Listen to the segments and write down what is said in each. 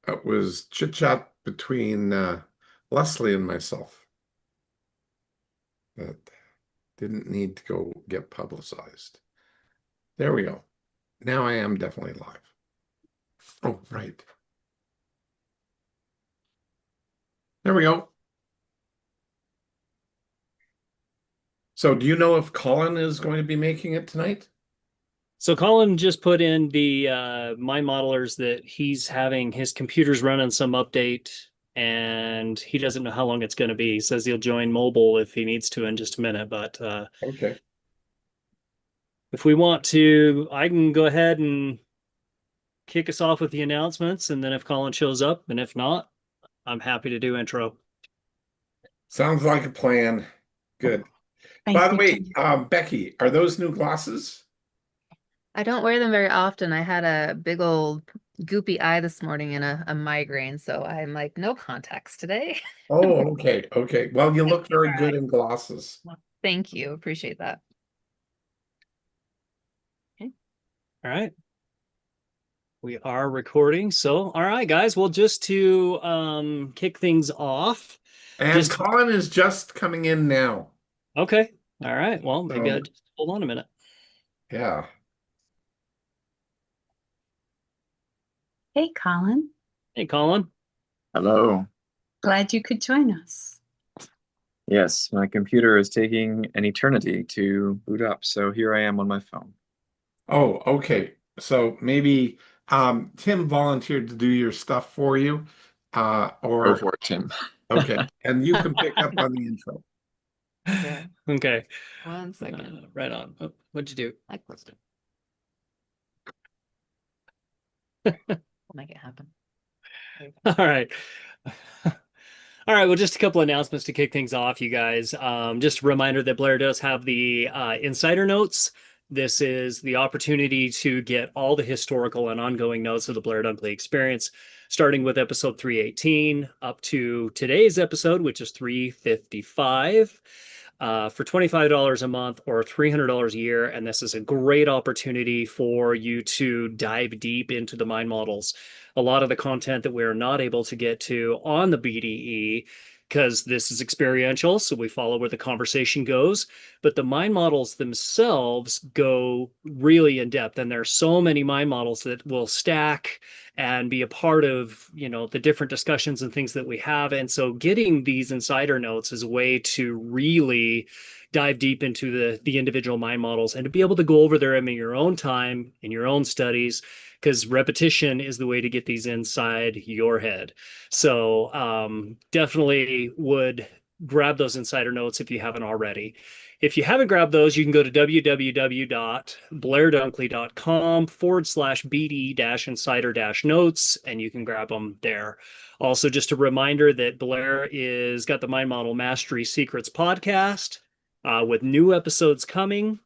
It was chit chat between Leslie and myself that didn't need to go get publicized. There we go. Now I am definitely live. Oh, right. There we go. So, do you know if Colin is going to be making it tonight? So Colin just put in the my modelers that he's having his computer's running some update and he doesn't know how long it's going to be. He says he'll join mobile if he needs to in just a minute. But Okay. if we want to, I can go ahead and kick us off with the announcements. And then if Colin shows up, and if not, I'm happy to do intro. Sounds like a plan. Good. By Thank the you, way, Tim. Becky, are those new glasses? I don't wear them very often. I had a big old goopy eye this morning and a migraine, so I'm like, no contacts today. Oh, okay. Okay. Well, you look very All good right. in glasses. Well, thank you. Appreciate that. Okay. All right. We are recording. So, all right, guys. Well, just to kick things off, And just Colin is just coming in now. okay. All right. Well, maybe I So, just hold on a minute. yeah. Hey, Colin. Hey, Colin. Hello. Glad you could join us. Yes, my computer is taking an eternity to boot up, so here I am on my phone. Oh, okay. So maybe Tim volunteered to do your stuff for you. Go Or for it, Tim. okay. And you can pick up on the intro. Okay. Okay. One second. Right on. Oh, what'd you do? I closed it. We'll make it happen. There you go. All right. All right. Well, just a couple announcements to kick things off, you guys. Just a reminder that Blair does have the insider notes. This is the opportunity to get all the historical and ongoing notes of the Blair Dunkley experience, starting with episode 318 up to today's episode, which is 355. For $25 a month or $300 a year. And this is a great opportunity for you to dive deep into the mind models. A lot of the content that we're not able to get to on the BDE, because this is experiential, so we follow where the conversation goes. But the mind models themselves go really in depth, and there are so many mind models that will stack and be a part of, the different discussions and things that we have. And so getting these insider notes is a way to really dive deep into the individual mind models and to be able to go over them in your own time, in your own studies, because repetition is the way to get these inside your head. So definitely would grab those insider notes if you haven't already. If you haven't grabbed those, you can go to www.blairdunkley.com/BD-insider-notes, and you can grab them there. Also, just a reminder that Blair is got the Mind Model Mastery Secrets podcast with new episodes coming.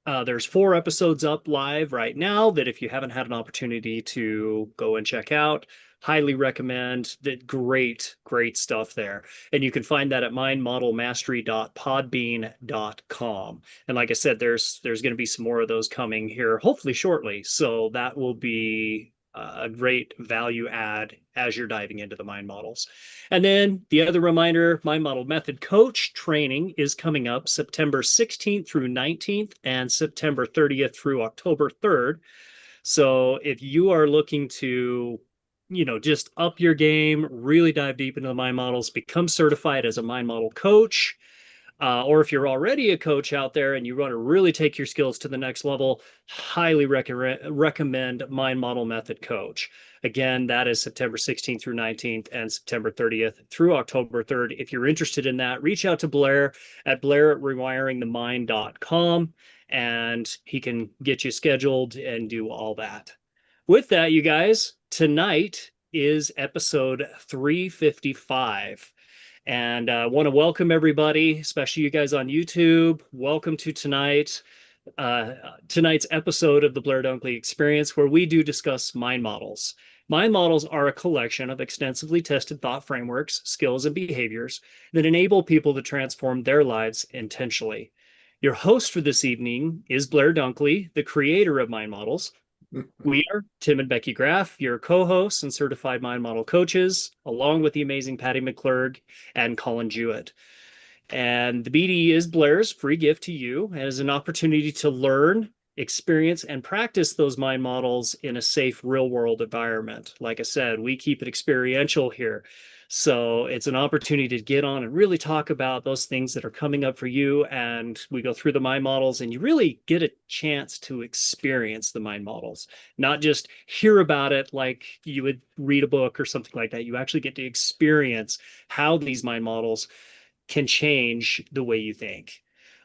There's 4 episodes up live right now that if you haven't had an opportunity to go and check out, highly recommend. That great, great stuff there. And you can find that at mindmodelmastery.podbean.com. And like I said, there's going to be some more of those coming here, hopefully shortly. So that will be a great value add as you're diving into the mind models. And then the other reminder, Mind Model Method Coach training is coming up September 16th through 19th and September 30th through October 3rd. So if you are looking to, just up your game, really dive deep into the mind models, become certified as a mind model coach, or if you're already a coach out there and you want to really take your skills to the next level, highly recommend Mind Model Method Coach. Again, that is September 16th through 19th and September 30th through October 3rd. If you're interested in that, reach out to Blair at blair@rewiringthemind.com and he can get you scheduled and do all that. With that, you guys, tonight is episode 355. And I want to welcome everybody, especially you guys on YouTube. Welcome to tonight's episode of the Blair Dunkley Experience, where we do discuss mind models. Mind models are a collection of extensively tested thought frameworks, skills, and behaviors that enable people to transform their lives intentionally. Your host for this evening is Blair Dunkley, the creator of mind models. We are Tim and Becky Graff, your co-hosts and certified mind model coaches, along with the amazing Patty McClurg and Colin Jewett. And the BDE is Blair's free gift to you as an opportunity to learn, experience, and practice those mind models in a safe real world environment. Like I said, we keep it experiential here. So it's an opportunity to get on and really talk about those things that are coming up for you. And we go through the mind models, and you really get a chance to experience the mind models, not just hear about it like you would read a book or something like that. You actually get to experience how these mind models can change the way you think.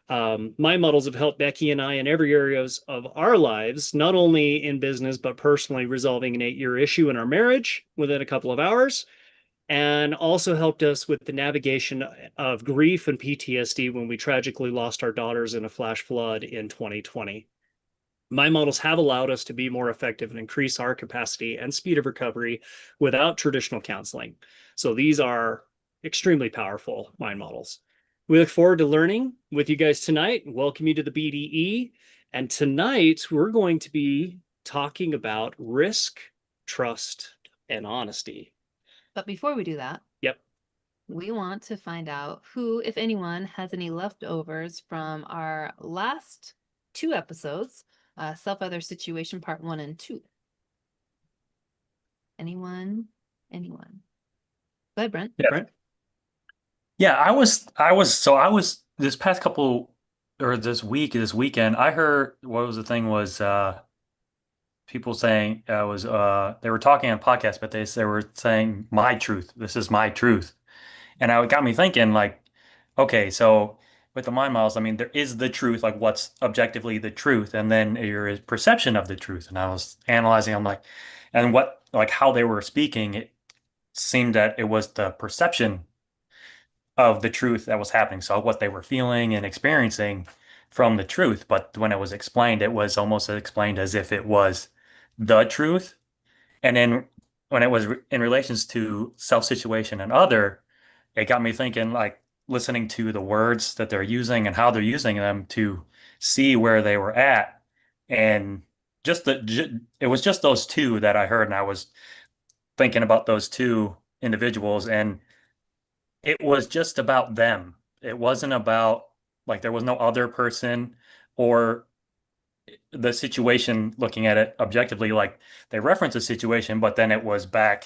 My models have helped Becky and I in every areas of our lives, not only in business, but personally resolving an 8-year issue in our marriage within a couple of hours, and also helped us with the navigation of grief and PTSD when we tragically lost our daughters in a flash flood in 2020. My models have allowed us to be more effective and increase our capacity and speed of recovery without traditional counseling. So these are extremely powerful mind models. We look forward to learning with you guys tonight. Welcome you to the BDE. And tonight we're going to be talking about risk, trust, and honesty. But before we do that, Yep. we want to find out who, if anyone, has any leftovers from our last 2 episodes, Self-Other Situation Part 1 and 2. Anyone? Anyone? Go ahead, Brent. Yeah. Brent? Yeah, I was this past couple or this weekend, I heard what was the thing was people saying was they were talking on podcast, but they were saying my truth. This is my truth. And it got me thinking like, okay, so with the mind models, I mean, there is the truth, like what's objectively the truth, and then your perception of the truth. And I was analyzing, I'm like, and what like how they were speaking, it seemed that it was the perception of the truth that was happening. So what they were feeling and experiencing from the truth. But when it was explained, it was almost explained as if it was the truth. And then when it was in relations to self-situation and other, it got me thinking, like listening to the words that they're using and how they're using them to see where they were at. And it was just those two that I heard, and I was thinking about those two individuals, and it was just about them. It wasn't about like there was no other person or the situation looking at it objectively. Like they referenced a situation, but then it was back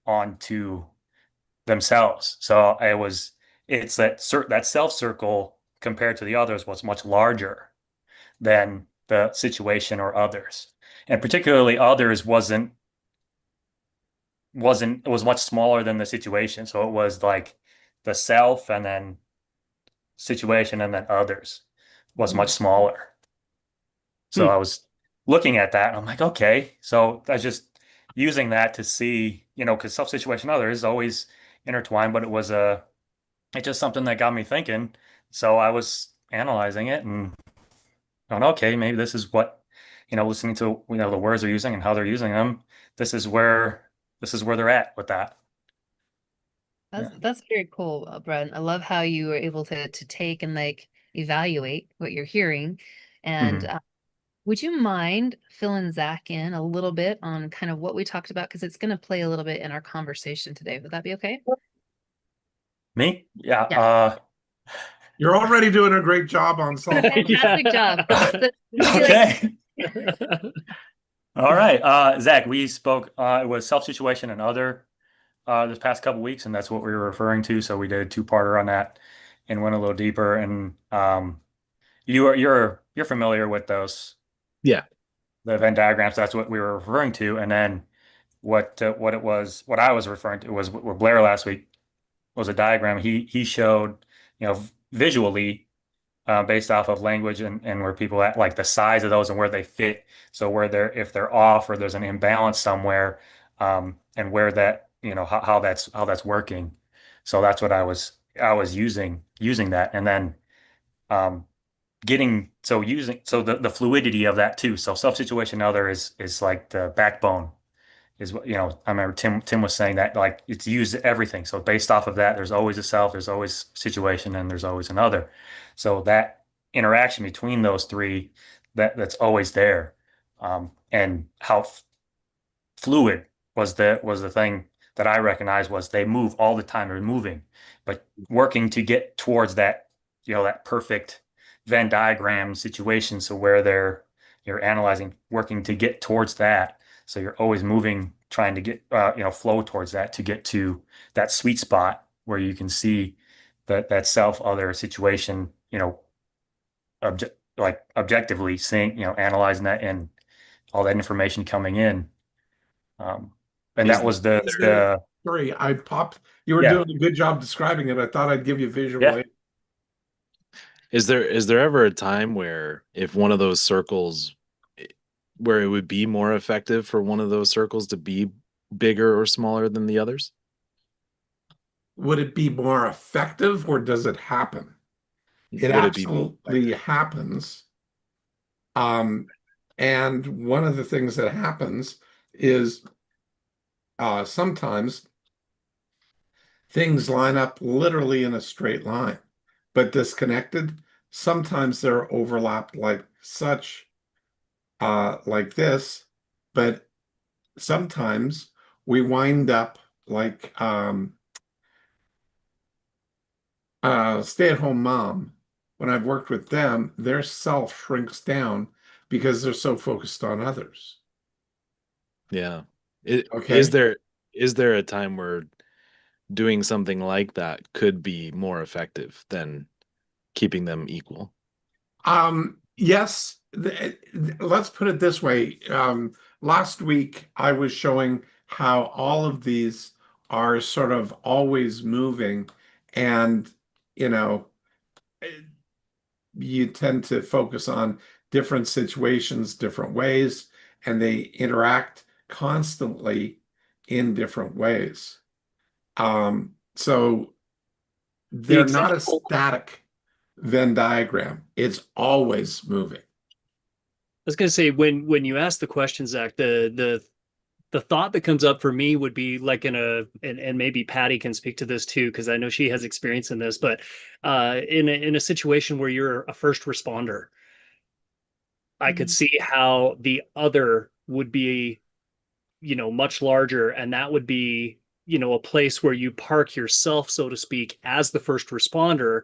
onto themselves. So it's that self circle compared to the others was much larger than the situation or others. And particularly others it was much smaller than the situation. So it was like the self and then situation and then others was much smaller. So I was looking at that and I'm like, okay. So I was just using that to see, because self situation others is always intertwined, but it's just something that got me thinking. So I was analyzing it and going, okay, maybe this is what, listening to, the words they're using and how they're using them. This is where they're at with that. That's very cool, Brent. I love how you were able to take and like evaluate what you're hearing. And would you mind filling Zach in a little bit on kind of what we talked about? Because it's going to play a little bit in our conversation today. Would that be okay? Me? Yeah. Yeah. You're already doing a great job on something. Fantastic job. Okay. All right. Zach, we spoke, it was self-situation and other this past couple weeks, and that's what we were referring to. So we did a two-parter on that and went a little deeper. And you're familiar with those. Yeah. The Venn diagrams, that's what we were referring to. And then what I was referring to was what Blair last week was a diagram he showed, visually based off of language and where people at, like the size of those and where they fit. So if they're off or there's an imbalance somewhere, and where that, how that's working. So that's what I was using that, and then the fluidity of that too. So self situation other is like the backbone is what, I remember Tim was saying that like it's used everything. So based off of that, there's always a self, there's always situation, and there's always another. So that interaction between those three, that's always there. And and how fluid was the thing that I recognized was they move all the time. They're moving, but working to get towards that, that perfect Venn diagram situation. So where you're analyzing, working to get towards that. So you're always moving, trying to get, flow towards that to get to that sweet spot where you can see that self other situation, objectively seeing, analyzing that and all that information coming in. Um, and Is that was there, sorry, I popped. You were yeah, doing a good job describing it. I thought I'd give you visual yeah. aid. Is there ever a time where if one of those circles where it would be more effective for one of those circles to be bigger or smaller than the others? Would it be more effective or does it happen? It Would it be absolutely happens. And one of the things that happens is sometimes things line up literally in a straight line, but disconnected. Sometimes they're overlapped like such, like this, but sometimes we wind up like stay-at-home mom. When I've worked with them, their self shrinks down because they're so focused on others. Yeah. Okay. Is there a time where doing something like that could be more effective than keeping them equal? Yes, let's put it this way. Last week I was showing how all of these are sort of always moving, and you know, you tend to focus on different situations, different ways, and they interact constantly in different ways. So The they're not a example, static Venn diagram. It's always moving. I was going to say when you ask the question, Zach, the thought that comes up for me would be like and maybe Patty can speak to this too because I know she has experience in this, but in a situation where you're a first responder, I could see how the other would be, much larger, and that would be, a place where you park yourself, so to speak, as the first responder,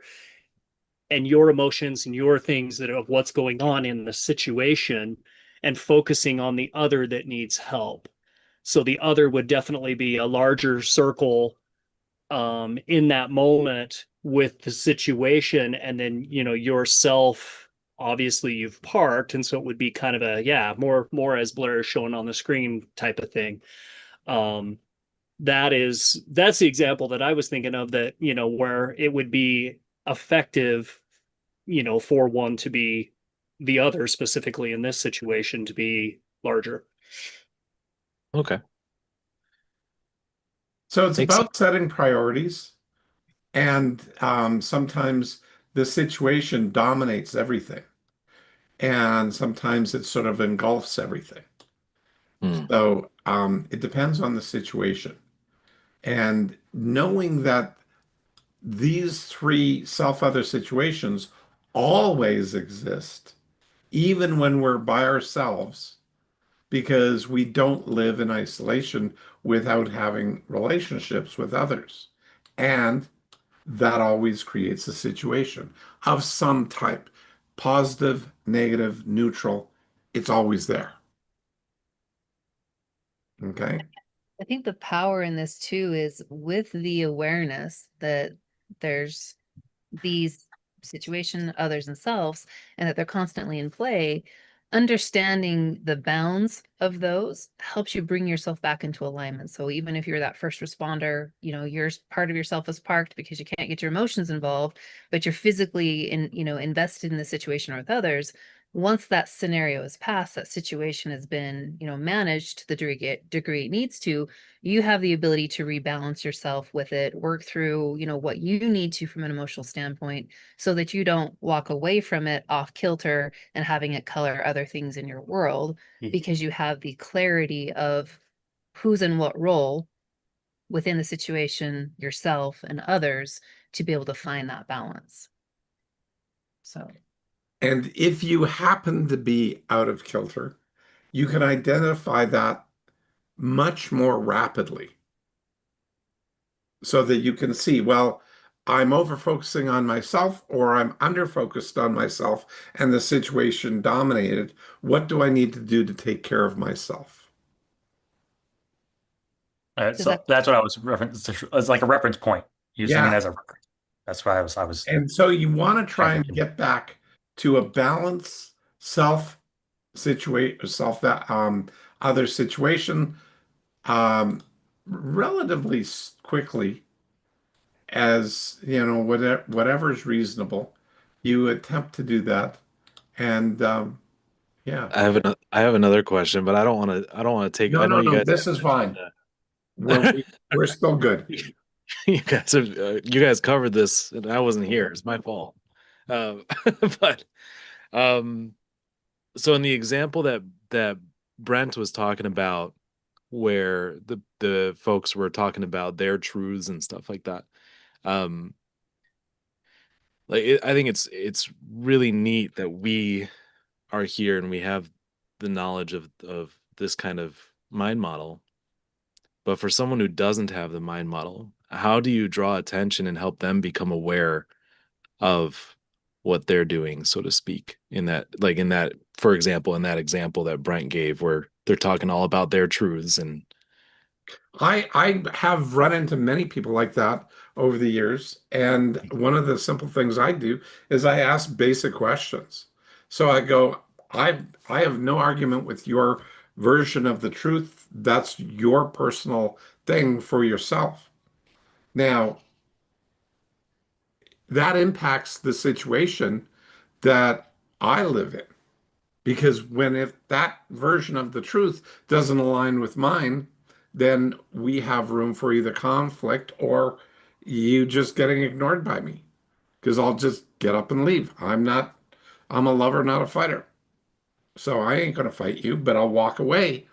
and your emotions and your things that of what's going on in the situation, and focusing on the other that needs help. So the other would definitely be a larger circle in that moment with the situation, and then yourself, obviously you've parked, and so it would be kind of a, yeah, more as Blair is showing on the screen type of thing. um that's the example that I was thinking of, that where it would be effective, for one to be, the other specifically in this situation to be larger. Okay. So it's Makes sense. about setting priorities, and sometimes the situation dominates everything, and sometimes it sort of engulfs everything. Hmm. So it depends on the situation. And knowing that these three self-other situations always exist, even when we're by ourselves, because we don't live in isolation without having relationships with others. And that always creates a situation of some type, positive, negative, neutral. It's always there. Okay. I think the power in this too is with the awareness that there's these situation, others, and selves, and that they're constantly in play. Understanding the bounds of those helps you bring yourself back into alignment. So even if you're that first responder, your part of yourself is parked because you can't get your emotions involved, but you're physically invested in the situation or with others. Once that scenario is passed, that situation has been, managed to the degree it needs to, you have the ability to rebalance yourself with it, work through, what you need to from an emotional standpoint, so that you don't walk away from it off kilter and having it color other things in your world, because you have the clarity of who's in what role within the situation, yourself and others, to be able to find that balance. So And if you happen to be out of kilter, you can identify that much more rapidly so that you can see, well, I'm over focusing on myself or I'm under focused on myself and the situation dominated. What do I need to do to take care of myself? So So that's what I was referencing. It's like a reference point, using it Yeah. as a reference. That's why I was And so you want to try and checking. get back to a balanced self situation, self that other situation um relatively quickly as whatever's reasonable. You attempt to do that. And yeah. I have another question, but I don't want to take. No, I know no, you no, guys this is have fine. mentioned. We're still good. You guys have you guys covered this, and I wasn't here. It's my fault. Um, but um, so in the example that Brent was talking about, where the folks were talking about their truths and stuff like that, um, I think it's really neat that we are here and we have the knowledge of this kind of mind model. But for someone who doesn't have the mind model, how do you draw attention and help them become aware of what they're doing, so to speak, in that, like in that, for example, in that example that Brent gave, where they're talking all about their truths and I have run into many people like that over the years, and one of the simple things I do is I ask basic questions. So I go, I have no argument with your version of the truth. That's your personal thing for yourself. Now, that impacts the situation that I live in. Because when if that version of the truth doesn't align with mine, then we have room for either conflict or you just getting ignored by me. Because I'll just get up and leave. I'm a lover, not a fighter. So I ain't gonna fight you, but I'll walk away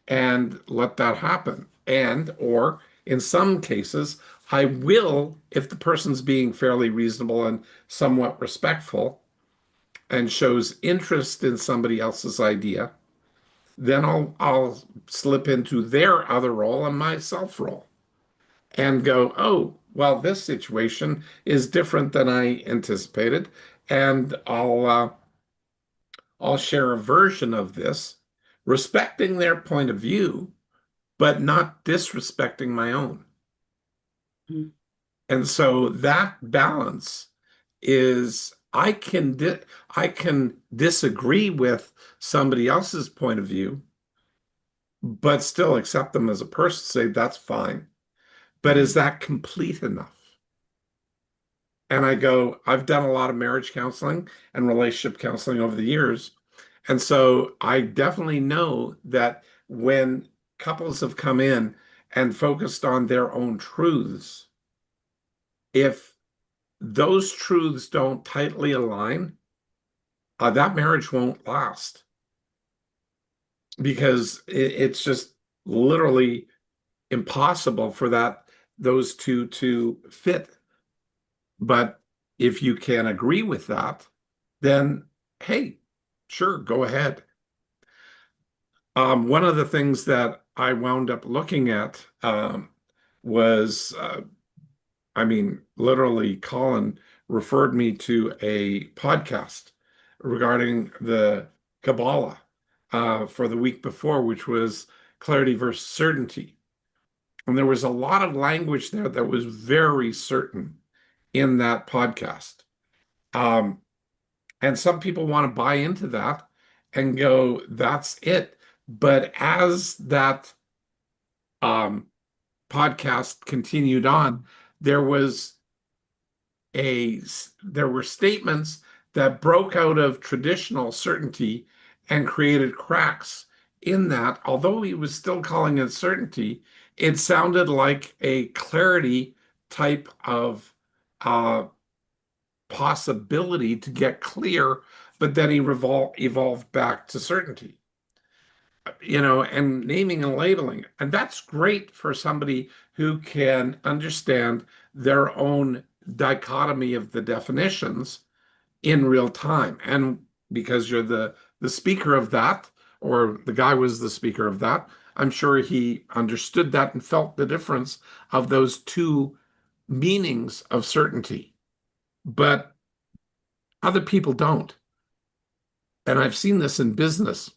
and let that happen. And or in some cases, I will, if the person's being fairly reasonable and somewhat respectful and shows interest in somebody else's idea, then I'll slip into their other role and my self role and go, oh, well, this situation is different than I anticipated, and I'll share a version of this, respecting their point of view, but not disrespecting my own. Mm. And so that balance is I can disagree with somebody else's point of view but still accept them as a person, say that's fine. But is that complete enough? And I go, I've done a lot of marriage counseling and relationship counseling over the years. And so I definitely know that when couples have come in and focused on their own truths, if those truths don't tightly align, that marriage won't last because it's just literally impossible for those two to fit. But if you can agree with that, then hey, sure, go ahead. One of the things that I wound up looking at was, I mean, literally, Colin referred me to a podcast regarding the Kabbalah for the week before, which was clarity versus certainty. And there was a lot of language there that was very certain in that podcast. Um, and some people want to buy into that and go, that's it. But as that um, podcast continued on, there was there were statements that broke out of traditional certainty and created cracks in that. Although he was still calling it certainty, it sounded like a clarity type of uh, possibility to get clear, but then he evolved back to certainty, and naming and labeling. And that's great for somebody who can understand their own dichotomy of the definitions in real time. And because you're the speaker of that, or the guy was the speaker of that, I'm sure he understood that and felt the difference of those two meanings of certainty. But other people don't. And I've seen this in business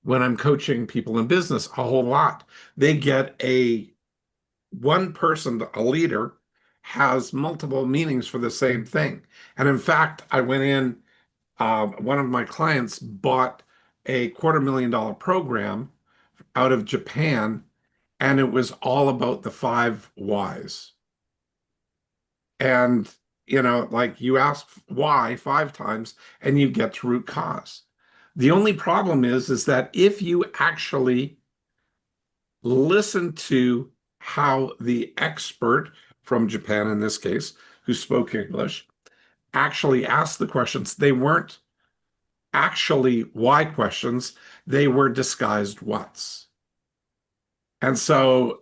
when I'm coaching people in business a whole lot. They get one person, a leader, has multiple meanings for the same thing. And in fact, I went in, one of my clients bought a $250,000 program out of Japan, and it was all about the 5 whys. And, like you ask why 5 times and you get to root cause. The only problem is that if you actually listen to how the expert from Japan, in this case, who spoke English, actually asked the questions, they weren't actually why questions, they were disguised whats. And so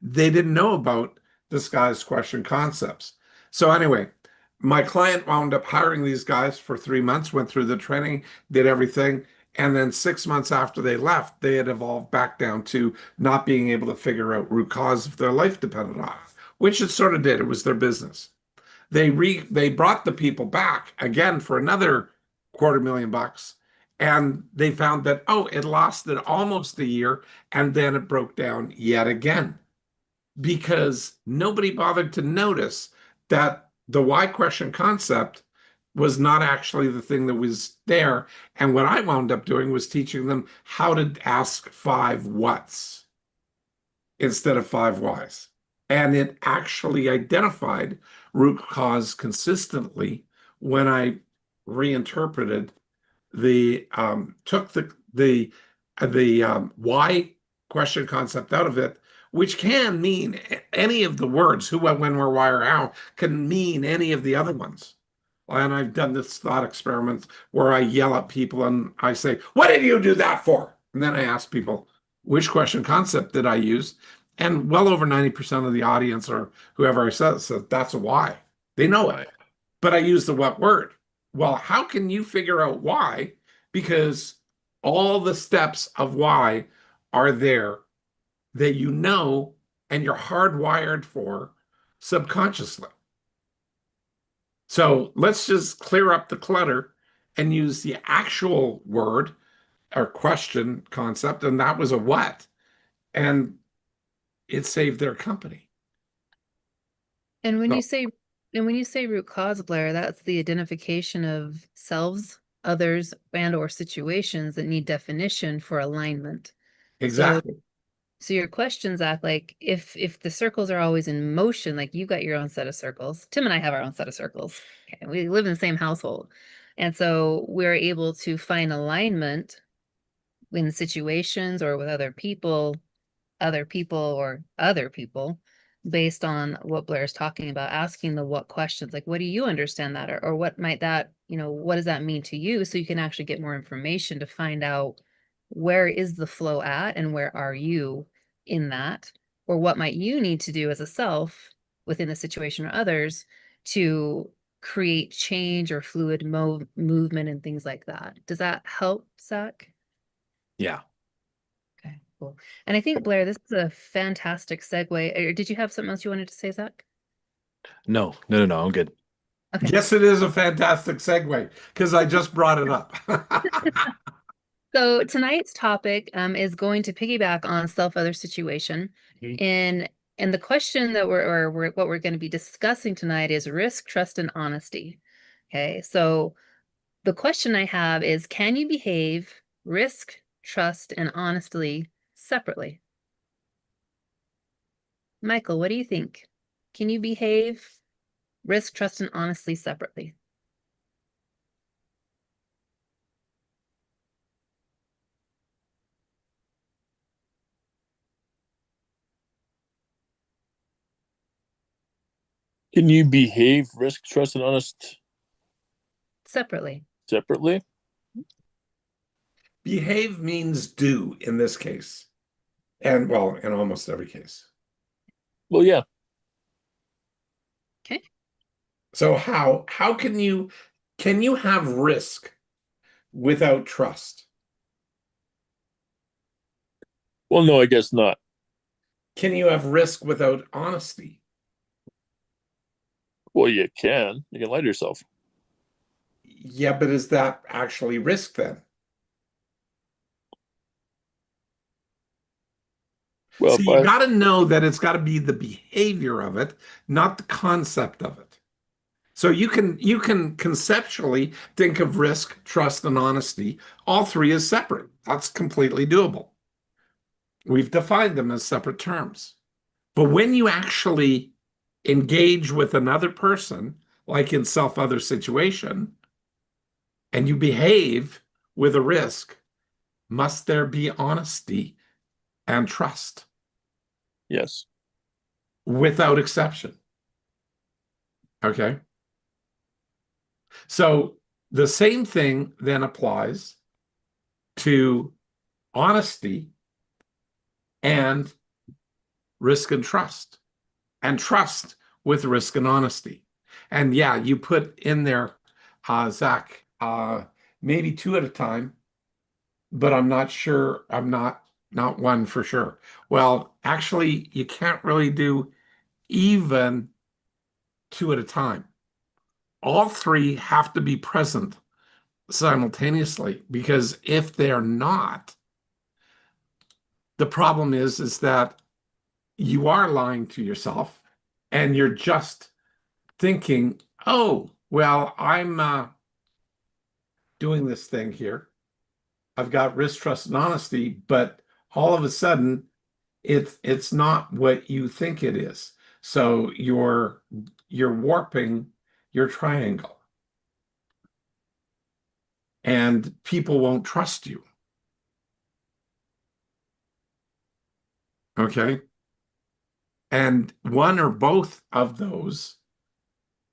they didn't know about disguised question concepts. So anyway, my client wound up hiring these guys for 3 months, went through the training, did everything. And then 6 months after they left, they had evolved back down to not being able to figure out root cause if their life depended on it, which it sort of did. It was their business. They brought the people back again for another $250,000, and they found that, oh, it lasted almost a year, and then it broke down yet again because nobody bothered to notice that the why question concept was not actually the thing that was there. And what I wound up doing was teaching them how to ask 5 whats instead of 5 whys. And it actually identified root cause consistently when I reinterpreted took the why question concept out of it, which can mean any of the words who, what, when, where, why, or how can mean any of the other ones. And I've done this thought experiment where I yell at people and I say, "What did you do that for?" And then I ask people, which question concept did I use? And well over 90% of the audience or whoever I said that's a why. They know it. But I use the what word. Well, how can you figure out why? Because all the steps of why are there that you know and you're hardwired for subconsciously. So let's just clear up the clutter and use the actual word or question concept, and that was a what, and it saved their company. And when So, you say root cause, Blair, that's the identification of selves, others, and or situations that need definition for alignment. exactly. So your questions act like if the circles are always in motion, like you've got your own set of circles. Tim and I have our own set of circles. Okay, we live in the same household. And so we're able to find alignment in situations or with other people or other people based on what Blair's talking about, asking the what questions, like, what do you understand that? Or what might that, what does that mean to you? So you can actually get more information to find out where is the flow at and where are you in that? Or what might you need to do as a self within the situation or others to create change or fluid movement and things like that. Does that help, Zach? Yeah. Okay, cool. And I think, Blair, this is a fantastic segue. Or did you have something else you wanted to say, Zach? No. I'm good. Okay. Yes, it is a fantastic segue because I just brought it up. So tonight's topic is going to piggyback on self-other situation. And the question that what we're going to be discussing tonight is risk, trust, and honesty. Okay, so the question I have is, can you behave risk, trust, and honestly separately? Michael, what do you think? Can you behave risk, trust, and honestly separately? Can you behave risk, trust, and honest Separately. separately? Behave means do in this case. And well, in almost every case. Well, yeah. Okay. So how can you have risk without trust? Well, no, I guess not. Can you have risk without honesty? Well, you can. You can lie to yourself. Yeah, but is that actually risk then? Well, So you got to know that it's got to be the behavior of it, not the concept of it. So you can conceptually think of risk, trust, and honesty, all three as separate. That's completely doable. We've defined them as separate terms. But when you actually engage with another person, like in self-other situation, and you behave with a risk, must there be honesty and trust yes. without exception? Okay. So the same thing then applies to honesty and risk and trust with risk and honesty. And yeah, you put in there, Zach, maybe two at a time, but I'm not sure. I'm not one for sure. Well, actually, you can't really do even two at a time. All three have to be present simultaneously, because if they're not, the problem is that you are lying to yourself and you're just thinking, oh, well, I'm doing this thing here. I've got risk, trust, and honesty, but all of a sudden it's not what you think it is. So you're warping your triangle and people won't trust you. Okay. And one or both of those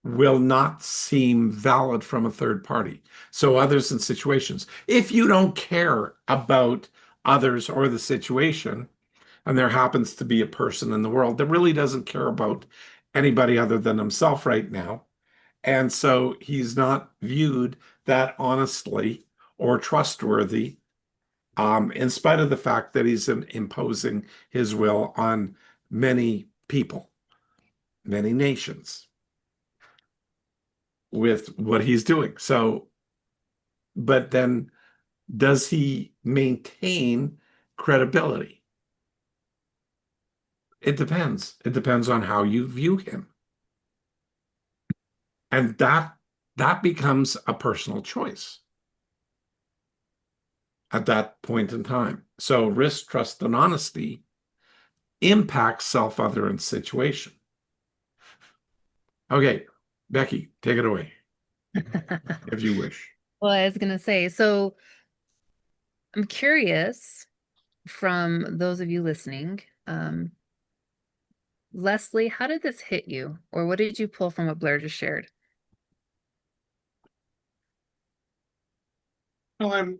will not seem valid from a third party. So others and situations. If you don't care about others or the situation, and there happens to be a person in the world that really doesn't care about anybody other than himself right now, and so he's not viewed that honestly or trustworthy, in spite of the fact that he's imposing his will on many people, many nations, with what he's doing. So, but then does he maintain credibility? It depends. It depends on how you view him. And that becomes a personal choice at that point in time. So risk, trust, and honesty impacts self, other, and situation. Okay, Becky, take it away if you wish. Well, I was gonna say, so I'm curious from those of you listening, Leslie, how did this hit you? Or what did you pull from what Blair just shared? Well, I'm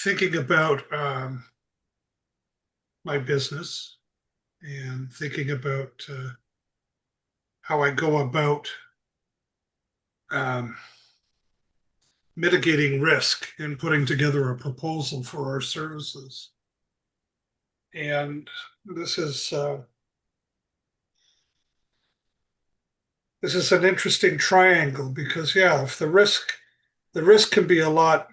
thinking about my business and thinking about how I go about um, mitigating risk and putting together a proposal for our services. And this is an interesting triangle because yeah, if the risk can be a lot,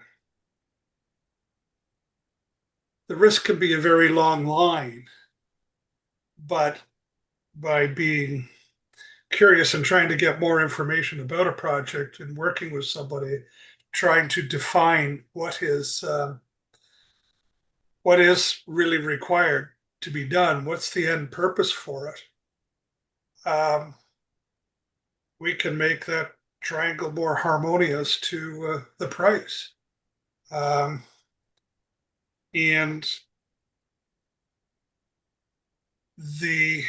the risk can be a very long line, but by being curious and trying to get more information about a project and working with somebody, trying to define what is really required to be done, what's the end purpose for it. We can make that triangle more harmonious to the price. And the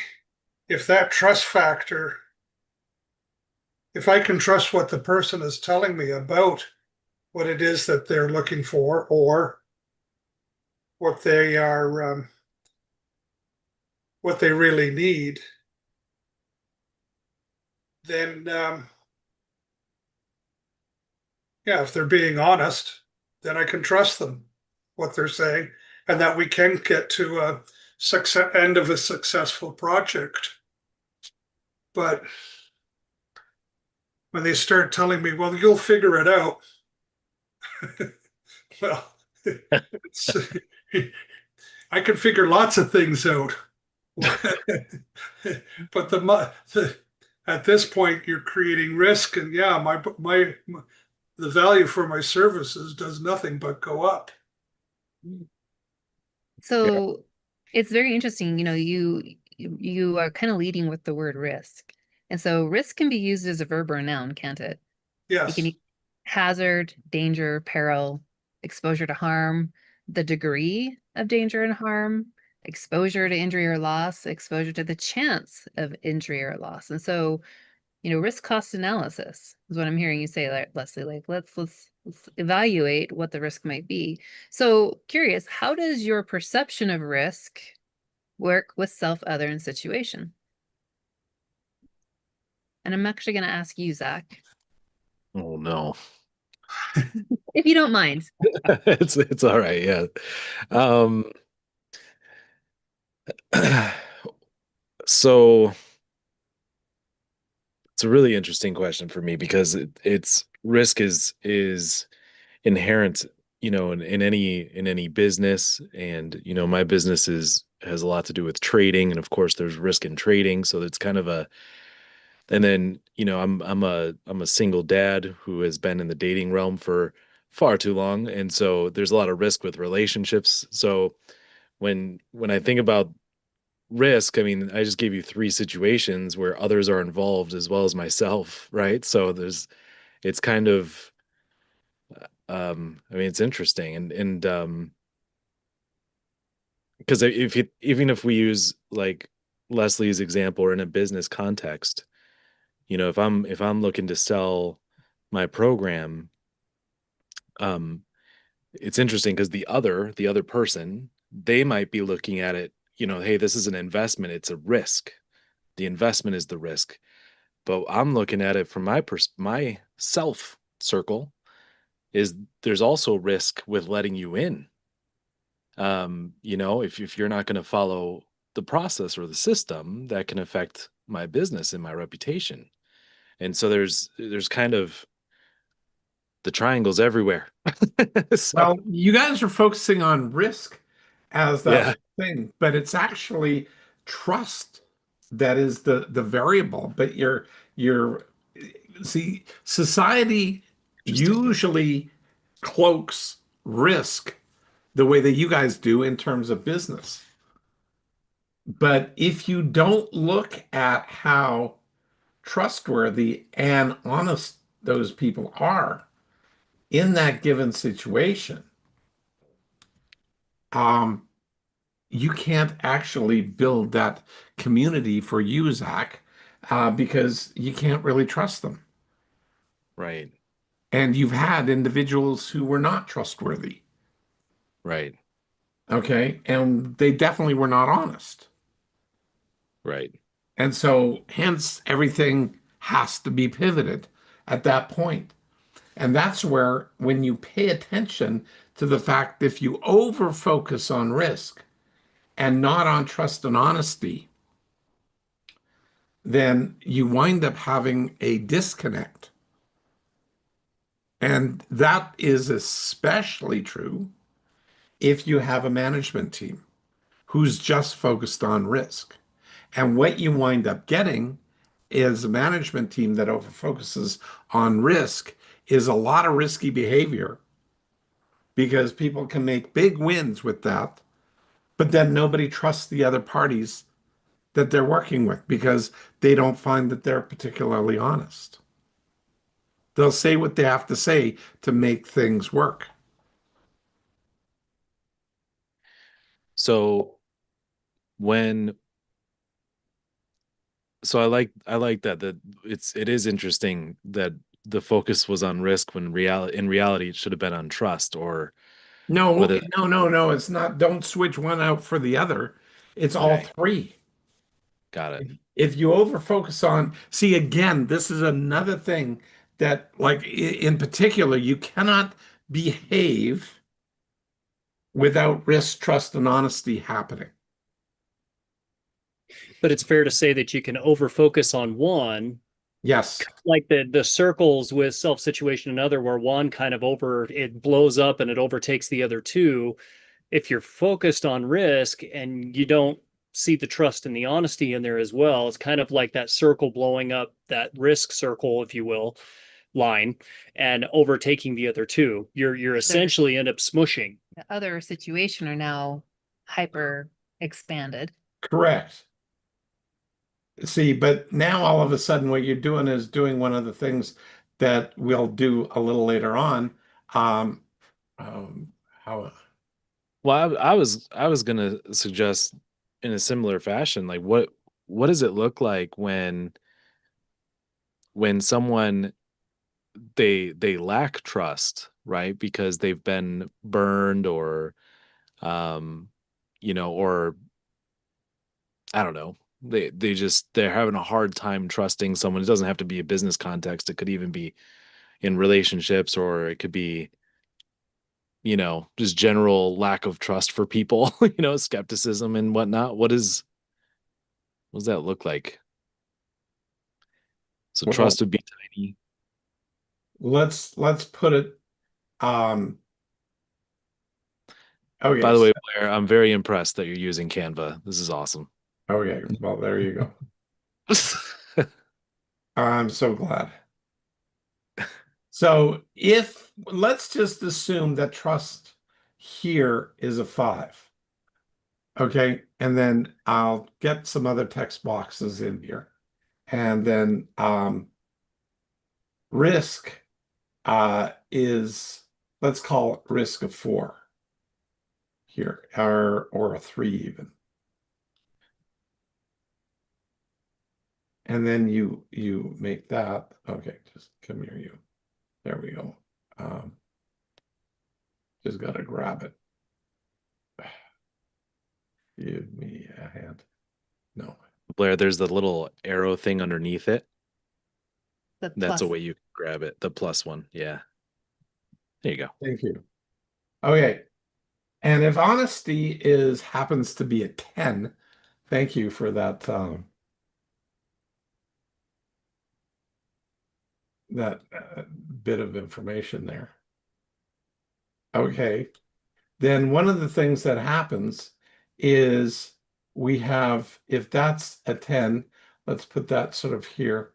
if that trust factor, if I can trust what the person is telling me about what it is that they're looking for or what they are what they really need, then Yeah, if they're being honest, then I can trust them, what they're saying, and that we can get to a end of a successful project. But when they start telling me, well, you'll figure it out, well, it's, I can figure lots of things out. But at this point, you're creating risk, and yeah, the value for my services does nothing but go up. So it's very interesting, you are kind of leading with the word risk. And so risk can be used as a verb or a noun, can't it? You Yes. can hazard, danger, peril, exposure to harm, the degree of danger and harm, exposure to injury or loss, exposure to the chance of injury or loss. And so, risk cost analysis is what I'm hearing you say, Leslie. Like, let's evaluate what the risk might be. So, curious, how does your perception of risk work with self, other, and situation? And I'm actually going to ask you, Zach, Oh no. if you don't mind. It's all right, yeah. So it's a really interesting question for me because it's risk is inherent, in any business. And my business has a lot to do with trading, and of course there's risk in trading. So it's kind of a and then I'm a single dad who has been in the dating realm for far too long, and so there's a lot of risk with relationships. So when I think about risk, I mean, I just gave you three situations where others are involved as well as myself, right? So it's kind of, I mean, it's interesting, and because even if we use like Leslie's example or in a business context, if I'm looking to sell my program, um, it's interesting because the other person, they might be looking at it, hey, this is an investment, it's a risk. The investment is the risk. But I'm looking at it from my self circle is there's also risk with letting you in. If you're not going to follow the process or the system, that can affect my business and my reputation. And so there's kind of the triangles everywhere. So Well, you guys are focusing on risk as that yeah, one thing, but it's actually trust that is the variable. But you're see, society interesting. Yeah. usually cloaks risk the way that you guys do in terms of business. But if you don't look at how trustworthy and honest those people are in that given situation, um, you can't actually build that community for you, Zach, because you can't really trust them. Right. And you've had individuals who were not trustworthy, Right. okay? And they definitely were not honest. Right. And so, hence, everything has to be pivoted at that point. And that's where, when you pay attention to the fact if you over focus on risk and not on trust and honesty, then you wind up having a disconnect. And that is especially true if you have a management team who's just focused on risk. And what you wind up getting is a management team that over focuses on risk is a lot of risky behavior because people can make big wins with that, but then nobody trusts the other parties that they're working with because they don't find that they're particularly honest. They'll say what they have to say to make things work. So when so I like that it is interesting that the focus was on risk when in reality it should have been on trust or No, whether no, no, no. It's not. Don't switch one out for the other. It's all okay, three. got it. If you over focus on, see, again, this is another thing that, like in particular, you cannot behave without risk, trust, and honesty happening. But it's fair to say that you can over focus on one, Yes, like the circles with self situation and other, where one kind of it blows up and it overtakes the other two. If you're focused on risk and you don't see the trust and the honesty in there as well, it's kind of like that circle blowing up, that risk circle, if you will, line, and overtaking the other two. You're essentially end up smushing. The other situation are now hyper expanded. correct. See, but now all of a sudden what you're doing is doing one of the things that we'll do a little later on. Um, how Well, I was gonna suggest in a similar fashion, like what does it look like when someone they lack trust, right? Because they've been burned or um or I don't know. They're having a hard time trusting someone. It doesn't have to be a business context. It could even be in relationships, or it could be, just general lack of trust for people, skepticism and whatnot. What does that look like? So well, trust would be tiny. let's put it By okay. the way, Blair, I'm very impressed that you're using Canva. This is awesome. Okay, well, there you go. I'm so glad. So let's just assume that trust here is a 5. Okay, and then I'll get some other text boxes in here. And then risk is, let's call it risk of 4 here, or a 3 even. And then you make that. Okay, just come here, you. There we go. Just gotta grab it. Give me a hand. No. Blair, there's the little arrow thing underneath it. The That's a plus. way you can grab it. The plus one. Yeah. There you go. Thank you. Okay. And if honesty happens to be a 10, thank you for that bit of information there. Okay. Then one of the things that happens is we have, if that's a 10, let's put that sort of here,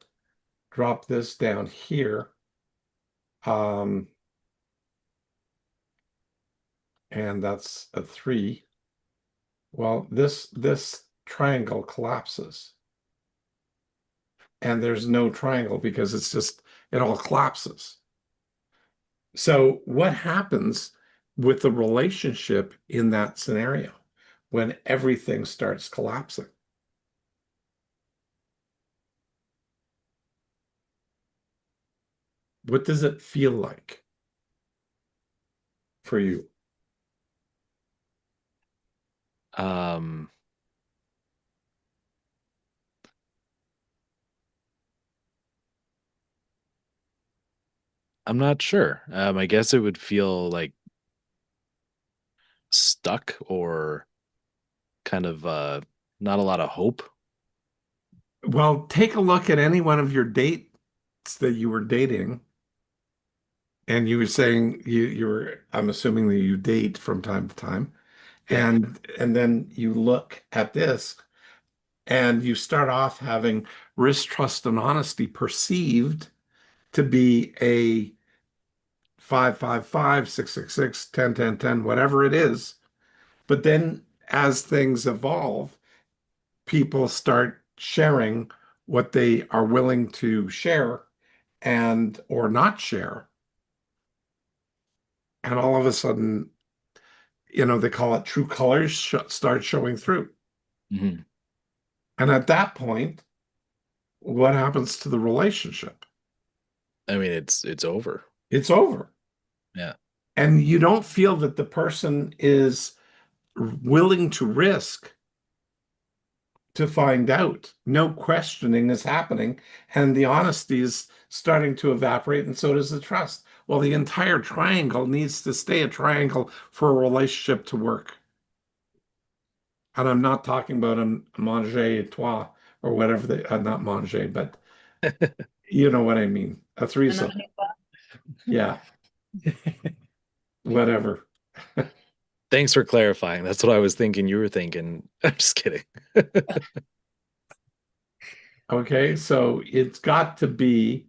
drop this down here. And that's a 3. Well, this triangle collapses. And there's no triangle because it all collapses. So what happens with the relationship in that scenario when everything starts collapsing? What does it feel like for you? Um, I'm not sure. I guess it would feel like stuck or kind of not a lot of hope. Well, take a look at any one of your dates that you were dating. And you were saying I'm assuming that you date from time to time. And then you look at this and you start off having risk, trust, and honesty perceived to be a 5, 5, 5, 6, 6, 6, 10, 10, 10, whatever it is. But then as things evolve, people start sharing what they are willing to share and or not share. And all of a sudden, they call it true colors start showing through. Mm-hmm. And at that point, what happens to the relationship? I mean, it's over. It's over. Yeah. And you don't feel that the person is willing to risk to find out. No questioning is happening, and the honesty is starting to evaporate, and so does the trust. Well, the entire triangle needs to stay a triangle for a relationship to work. And I'm not talking about a manger et trois or whatever they, not manger, but you know what I mean. A threesome. Yeah, whatever. Thanks for clarifying. That's what I was thinking you were thinking. I'm just kidding. Okay, so it's got to be,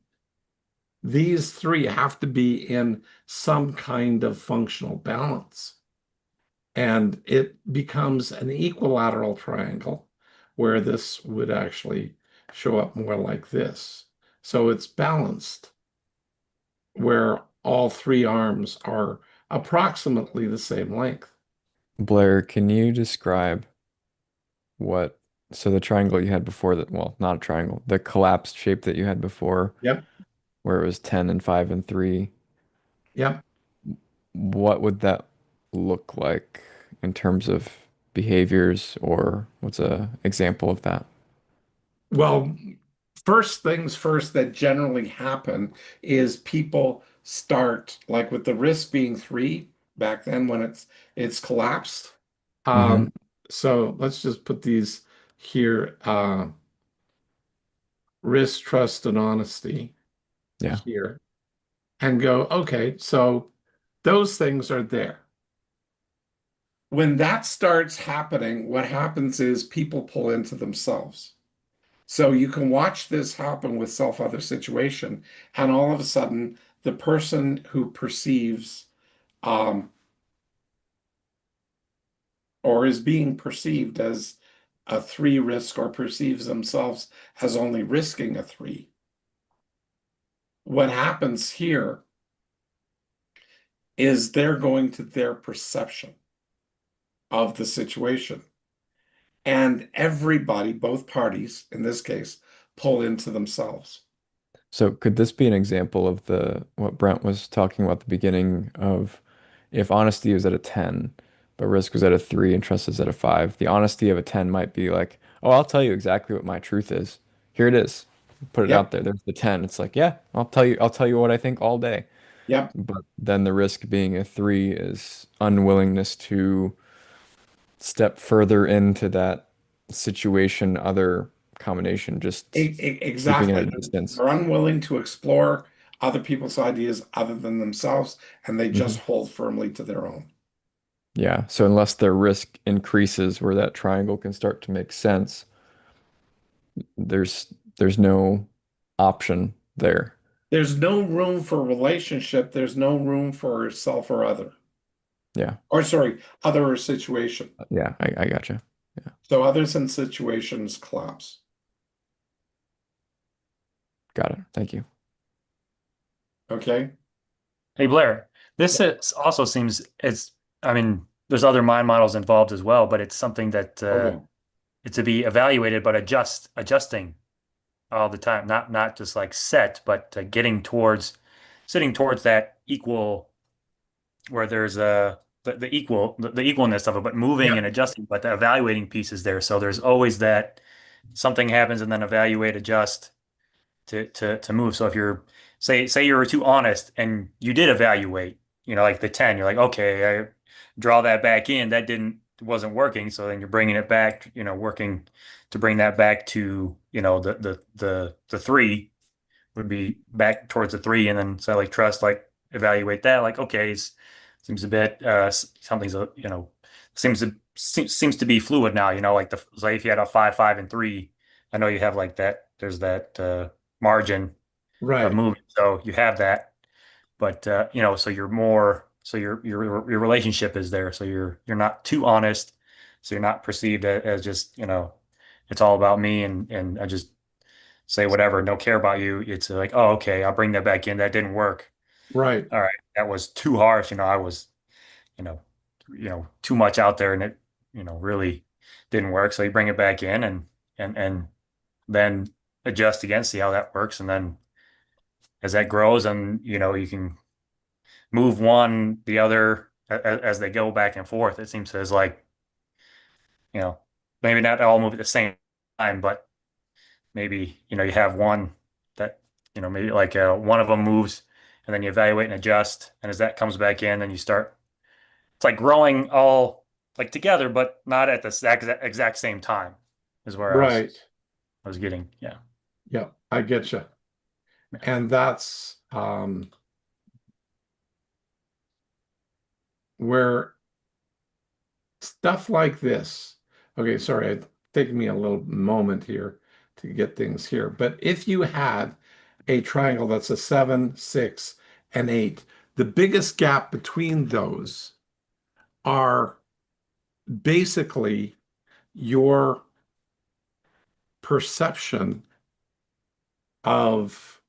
these three have to be in some kind of functional balance. And it becomes an equilateral triangle where this would actually show up more like this. So it's balanced where all three arms are approximately the same length. Blair, can you describe what, so the triangle you had before that, well, not a triangle, the collapsed shape that you had before, Yep. where it was 10 and 5 and 3, Yep. what would that look like in terms of behaviors, or what's a example of that? Well, first things first that generally happen is people start like with the wrist being three back then when it's collapsed. Hmm. So let's just put these here, risk, trust, and honesty Yeah. here, and go, okay, so those things are there. When that starts happening, what happens is people pull into themselves. So you can watch this happen with self-other situation, and all of a sudden, the person who perceives or is being perceived as a three risk or perceives themselves as only risking a three. What happens here is they're going to their perception of the situation. And everybody, both parties in this case, pull into themselves. So could this be an example of the what Brent was talking about at the beginning of, if honesty was at a 10, but risk was at a 3 and trust is at a 5, the honesty of a 10 might be like, oh, I'll tell you exactly what my truth is. Here it is. Put it out Yep, there. There's the 10. It's like, yeah, I'll tell you what I think all day. yep. But then the risk being a 3 is unwillingness to step further into that situation, other combination, just keeping it Exactly. at a distance. They're unwilling to explore other people's ideas other than themselves, and they just Mhm. hold firmly to their own. Yeah. So unless their risk increases where that triangle can start to make sense, there's no option there. There's no room for relationship. There's no room for self or other. Yeah. Or sorry, other or situation. Yeah, I gotcha. Yeah. So others and situations collapse. Got it. Thank you. Okay? Hey Blair, this is also seems it's I mean, there's other mind models involved as well, but it's something that Okay. it's to be evaluated but adjusting all the time, not just like set, but getting towards sitting towards that equal where there's the equalness of it, but moving Yeah. and adjusting, but the evaluating piece is there. So there's always that something happens and then evaluate, adjust to move. So if you're say you were too honest and you did evaluate, like the 10, you're like, okay, I draw that back in. That wasn't working. So then you're bringing it back, working to bring that back to, the three would be back towards the three. And then so like trust, like evaluate that, like, okay, seems a bit, something's, seems to be fluid now, like like if you had a 5, 5, and 3, I know you have like that, there's that, margin of Right. movement. So you have that, but so you're so your relationship is there. So you're not too honest. So you're not perceived as just, it's all about me and I just say whatever, don't care about you. It's like, oh, okay, I'll bring that back in. That didn't work. Right. All right, that was too harsh. I was, you know, too much out there, and it, really didn't work. So you bring it back in and then adjust again, see how that works, and then as that grows, and you can move one, the other as they go back and forth. It seems as like, you know, maybe not all move at the same time, but maybe, you have one that, maybe like one of them moves and then you evaluate and adjust. And as that comes back in, then you start, it's like growing all like together, but not at the exact same time is where Right. I was getting. Yeah. Yeah, I get you. And that's where stuff like this. Okay, sorry, it's taking me a little moment here to get things here. But if you had a triangle that's a 7, 6, and 8, the biggest gap between those are basically your perception of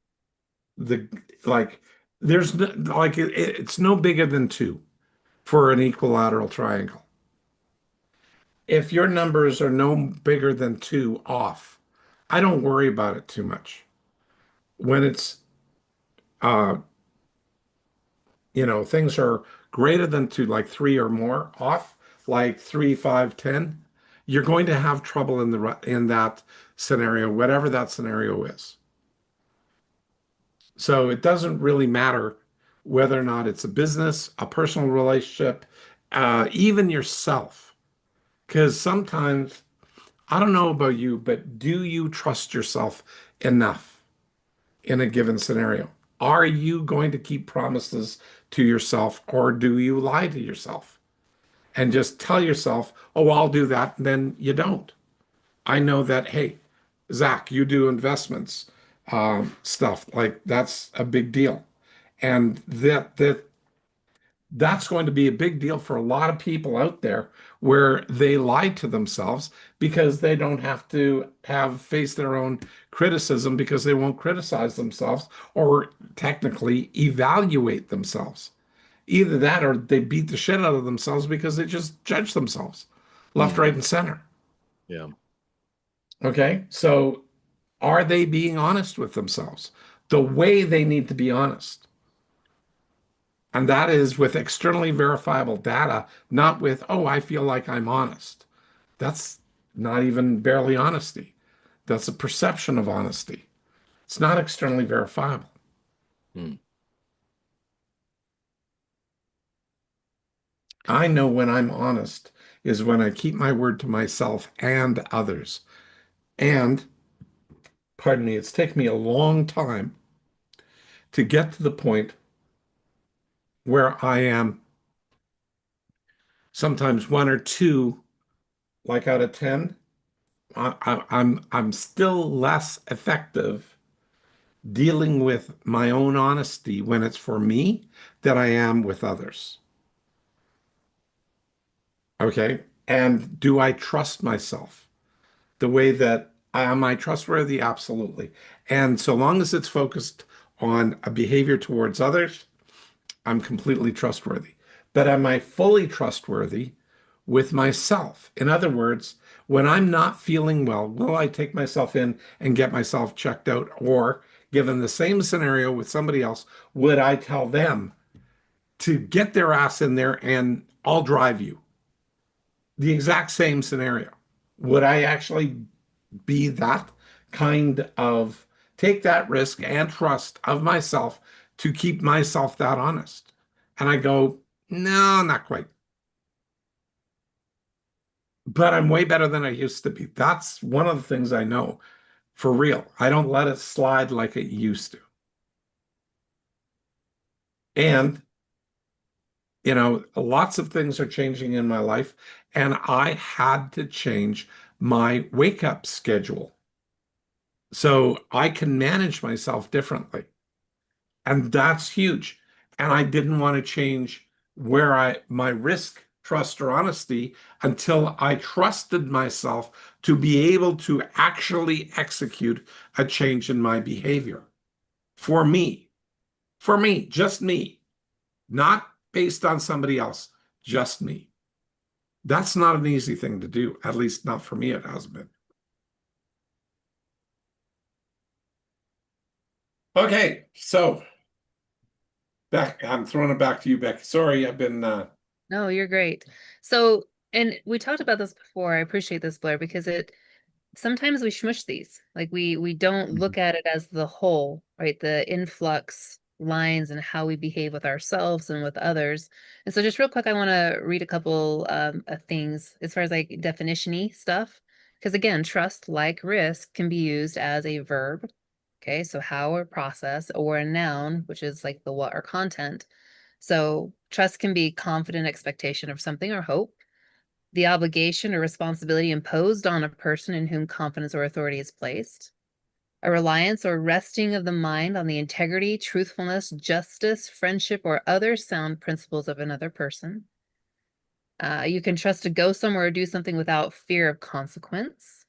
the like there's no, like it's no bigger than 2 for an equilateral triangle. If your numbers are no bigger than 2 off, I don't worry about it too much. When it's uh things are greater than 2, like 3 or more off, like 3, 5, 10, you're going to have trouble in that scenario, whatever that scenario is. So it doesn't really matter whether or not it's a business, a personal relationship, even yourself. Because sometimes, I don't know about you, but do you trust yourself enough in a given scenario? Are you going to keep promises to yourself, or do you lie to yourself and just tell yourself, oh, I'll do that, and then you don't? I know that, hey, Zach, you do investments stuff, like that's a big deal. And that's going to be a big deal for a lot of people out there where they lie to themselves because they don't have to have face their own criticism because they won't criticize themselves or technically evaluate themselves. Either that or they beat the shit out of themselves because they just judge themselves left, right, and center. Yeah. Okay. So are they being honest with themselves the way they need to be honest? And that is with externally verifiable data, not with, oh, I feel like I'm honest. That's not even barely honesty. That's a perception of honesty. It's not externally verifiable. Hmm. I know when I'm honest is when I keep my word to myself and others. And, pardon me, it's taken me a long time to get to the point where I am sometimes 1 or 2, like out of 10. I'm still less effective dealing with my own honesty when it's for me than I am with others. Okay. And do I trust myself the way that am I trustworthy? Absolutely. And so long as it's focused on a behavior towards others, I'm completely trustworthy. But am I fully trustworthy with myself? In other words, when I'm not feeling well, will I take myself in and get myself checked out? Or given the same scenario with somebody else, would I tell them to get their ass in there and I'll drive you? The exact same scenario. Would I actually be that kind of take that risk and trust of myself to keep myself that honest? And I go, no, not quite. But I'm way better than I used to be. That's one of the things I know for real. I don't let it slide like it used to. And, lots of things are changing in my life, and I had to change my wake up schedule so I can manage myself differently. And that's huge. And I didn't want to change my risk, trust, or honesty until I trusted myself to be able to actually execute a change in my behavior for me, just me, not based on somebody else, just me. That's not an easy thing to do, at least not for me, it has been. Okay, so I'm throwing it back to you, Becky. Sorry, I've been No, you're great. So, and we talked about this before. I appreciate this, Blair, because sometimes we smush these. Like we don't look at it as the whole, right? The influx lines and how we behave with ourselves and with others. And so just real quick, I want to read a couple of things as far as like definition-y stuff. Because again, trust, like risk, can be used as a verb. Okay, so how or process, or a noun, which is like the what or content. So trust can be confident expectation of something or hope, the obligation or responsibility imposed on a person in whom confidence or authority is placed, a reliance or resting of the mind on the integrity, truthfulness, justice, friendship, or other sound principles of another person. You can trust to go somewhere or do something without fear of consequence.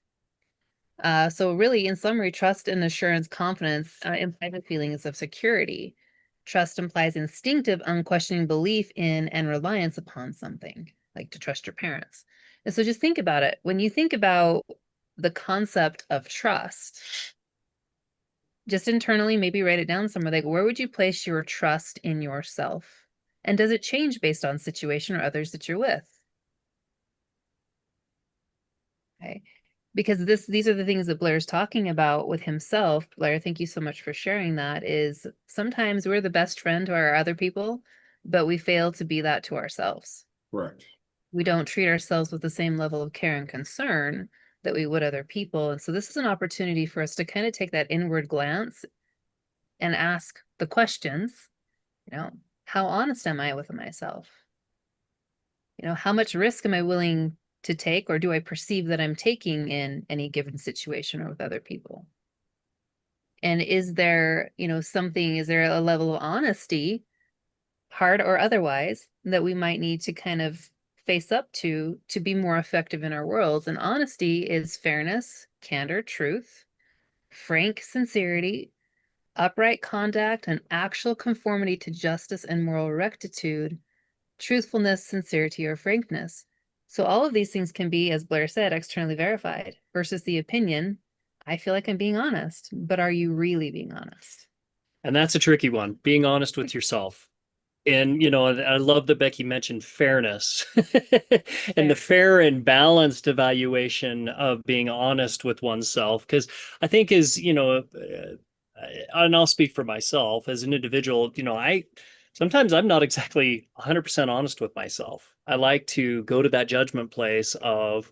So really, in summary, trust and assurance, confidence imply the feelings of security. Trust implies instinctive, unquestioning belief in and reliance upon something, like to trust your parents. And so just think about it. When you think about the concept of trust, just internally, maybe write it down somewhere, like where would you place your trust in yourself? And does it change based on situation or others that you're with? Okay. Because these are the things that Blair's talking about with himself. Blair, thank you so much for sharing that. Is sometimes we're the best friend to our other people, but we fail to be that to ourselves. Correct. We don't treat ourselves with the same level of care and concern that we would other people. And so this is an opportunity for us to kind of take that inward glance and ask the questions, how honest am I with myself? How much risk am I willing to take, or do I perceive that I'm taking in any given situation or with other people? And is there, is there a level of honesty, hard or otherwise, that we might need to kind of face up to be more effective in our worlds? And honesty is fairness, candor, truth, frank sincerity, upright conduct, and actual conformity to justice and moral rectitude, truthfulness, sincerity, or frankness. So all of these things can be, as Blair said, externally verified versus the opinion, I feel like I'm being honest, but are you really being honest? And that's a tricky one, being honest with yourself. And, I love that Becky mentioned fairness and the fair and balanced evaluation of being honest with oneself. Because I think and I'll speak for myself as an individual, sometimes I'm not exactly 100% honest with myself. I like to go to that judgment place of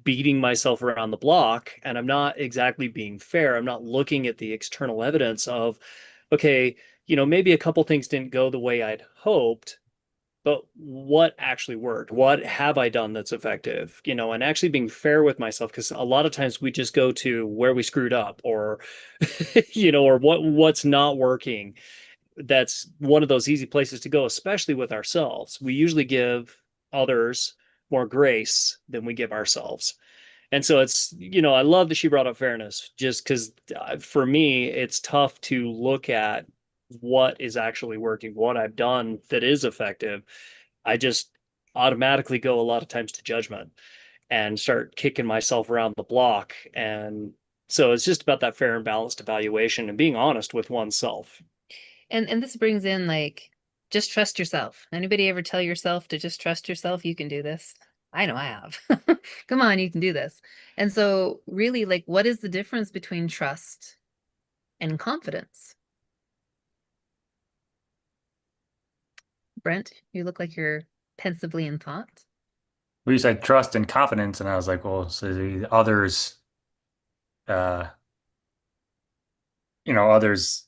beating myself around the block, and I'm not exactly being fair. I'm not looking at the external evidence of, okay, maybe a couple things didn't go the way I'd hoped, but what actually worked? What have I done that's effective? And actually being fair with myself, because a lot of times we just go to where we screwed up, or, or what's not working. That's one of those easy places to go, especially with ourselves. We usually give others more grace than we give ourselves. And so it's, I love that she brought up fairness, just because for me, it's tough to look at what is actually working, what I've done that is effective. I just automatically go a lot of times to judgment and start kicking myself around the block. And so it's just about that fair and balanced evaluation and being honest with oneself. And this brings in like, just trust yourself. Anybody ever tell yourself to just trust yourself? You can do this. I know I have. Come on, you can do this. And so really, like, what is the difference between trust and confidence? Brent, you look like you're pensively in thought. We said trust and confidence, and I was like, well, so the others, uh, others,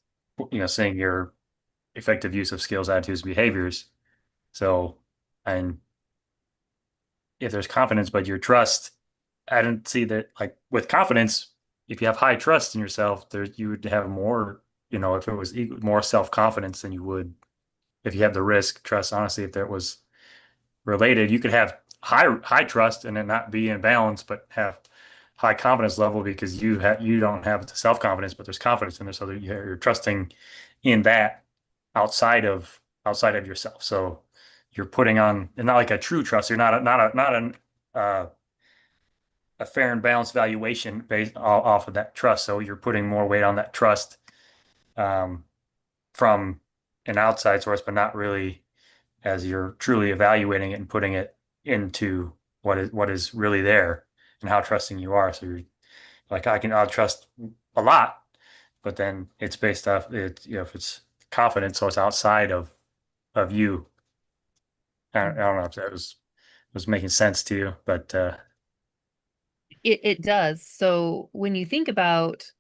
saying your effective use of skills, attitudes, behaviors. So, and if there's confidence, but your trust, I don't see that. Like with confidence, if you have high trust in yourself, there you would have more. If it was more self-confidence than you would if you have the risk, trust, honesty. If that was related, you could have high trust and it not be in balance, but have high confidence level because you don't have the self-confidence, but there's confidence in there, so that you're trusting in that outside of yourself. So you're putting on, and not like a true trust. You're not a fair and balanced valuation based off of that trust. So you're putting more weight on that trust from an outside source, but not really as you're truly evaluating it and putting it into what is really there and how trusting you are. So Like I'll trust a lot, but then it's based off it, if it's confidence, so it's outside of you. I don't know if that was making sense to you, but It does. So when you think about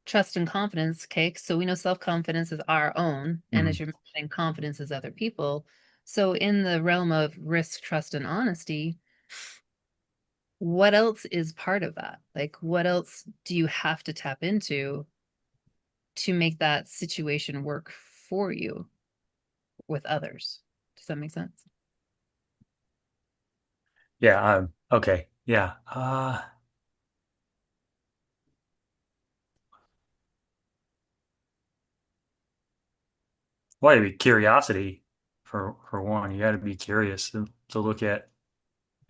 trust and confidence, okay, so we know self-confidence is our own, and as you're mentioning, confidence is other people. So in the realm of risk, trust, and honesty, what else is part of that? Like, what else do you have to tap into to make that situation work for you with others? Does that make sense? yeah, okay, yeah. Well, it'd be curiosity for one. You got to be curious to look at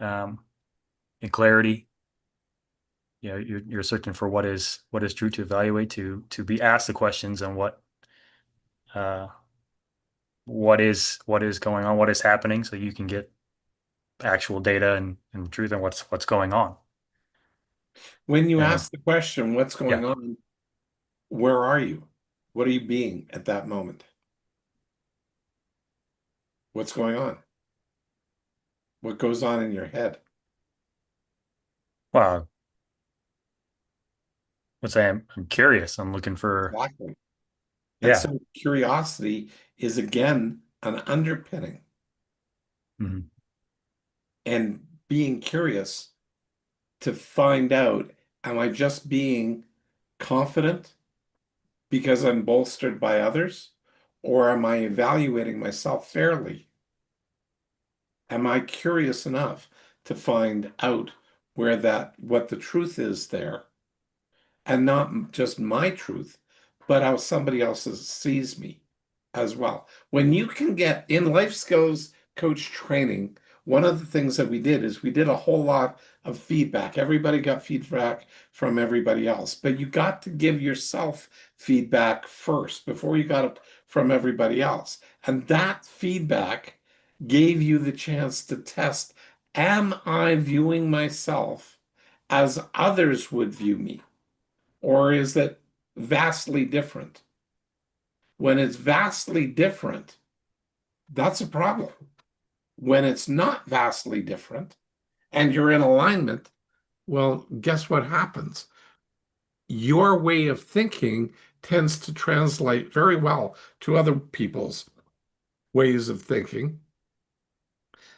in clarity. You know, you're searching for what is true to evaluate, to be asked the questions and uh what is going on, what is happening, so you can get actual data and truth and what's going on. When you And ask the question, what's yeah, going on? Where are you? What are you being at that moment? What's going on? What goes on in your head? well, let's say I'm curious. I'm looking for Exactly. And yeah. so curiosity is again an underpinning. Mhm. And being curious to find out, am I just being confident because I'm bolstered by others? Or am I evaluating myself fairly? Am I curious enough to find out what the truth is there? And not just my truth, but how somebody else sees me as well. When you can get in life skills coach training, one of the things that we did is we did a whole lot of feedback. Everybody got feedback from everybody else, but you got to give yourself feedback first before you got it from everybody else. And that feedback gave you the chance to test, am I viewing myself as others would view me? Or is it vastly different? When it's vastly different, that's a problem. When it's not vastly different and you're in alignment, well, guess what happens? Your way of thinking tends to translate very well to other people's ways of thinking.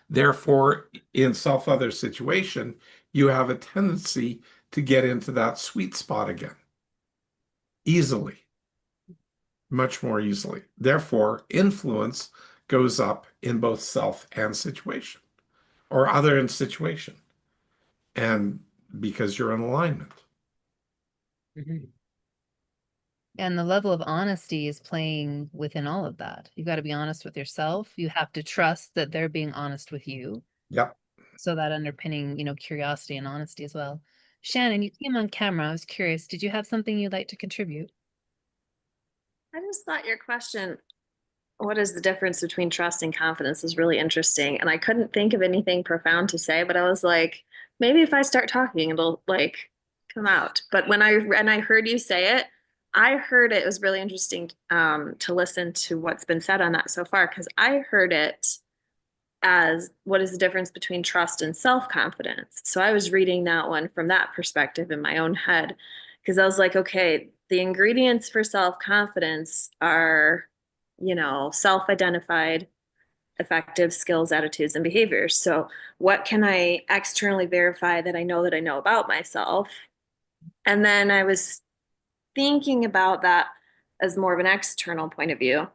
Therefore, in self-other situation, you have a tendency to get into that sweet spot again easily. Much more easily. Therefore, influence goes up in both self and situation, or other in situation, and because you're in alignment. And the level of honesty is playing within all of that. You've got to be honest with yourself. You have to trust that they're being honest with you. Yep. So that underpinning, curiosity and honesty as well. Shannon, you came on camera. I was curious. Did you have something you'd like to contribute? I just thought your question, what is the difference between trust and confidence, is really interesting. And I couldn't think of anything profound to say, but I was like, maybe if I start talking, it'll like come out. But when I heard you say it, I heard it was really interesting to listen to what's been said on that so far, because I heard it as what is the difference between trust and self-confidence. So I was reading that one from that perspective in my own head, because I was like, okay, the ingredients for self-confidence are, self-identified, effective skills, attitudes, and behaviors. So what can I externally verify that I know about myself? And then I was thinking about that as more of an external point of view.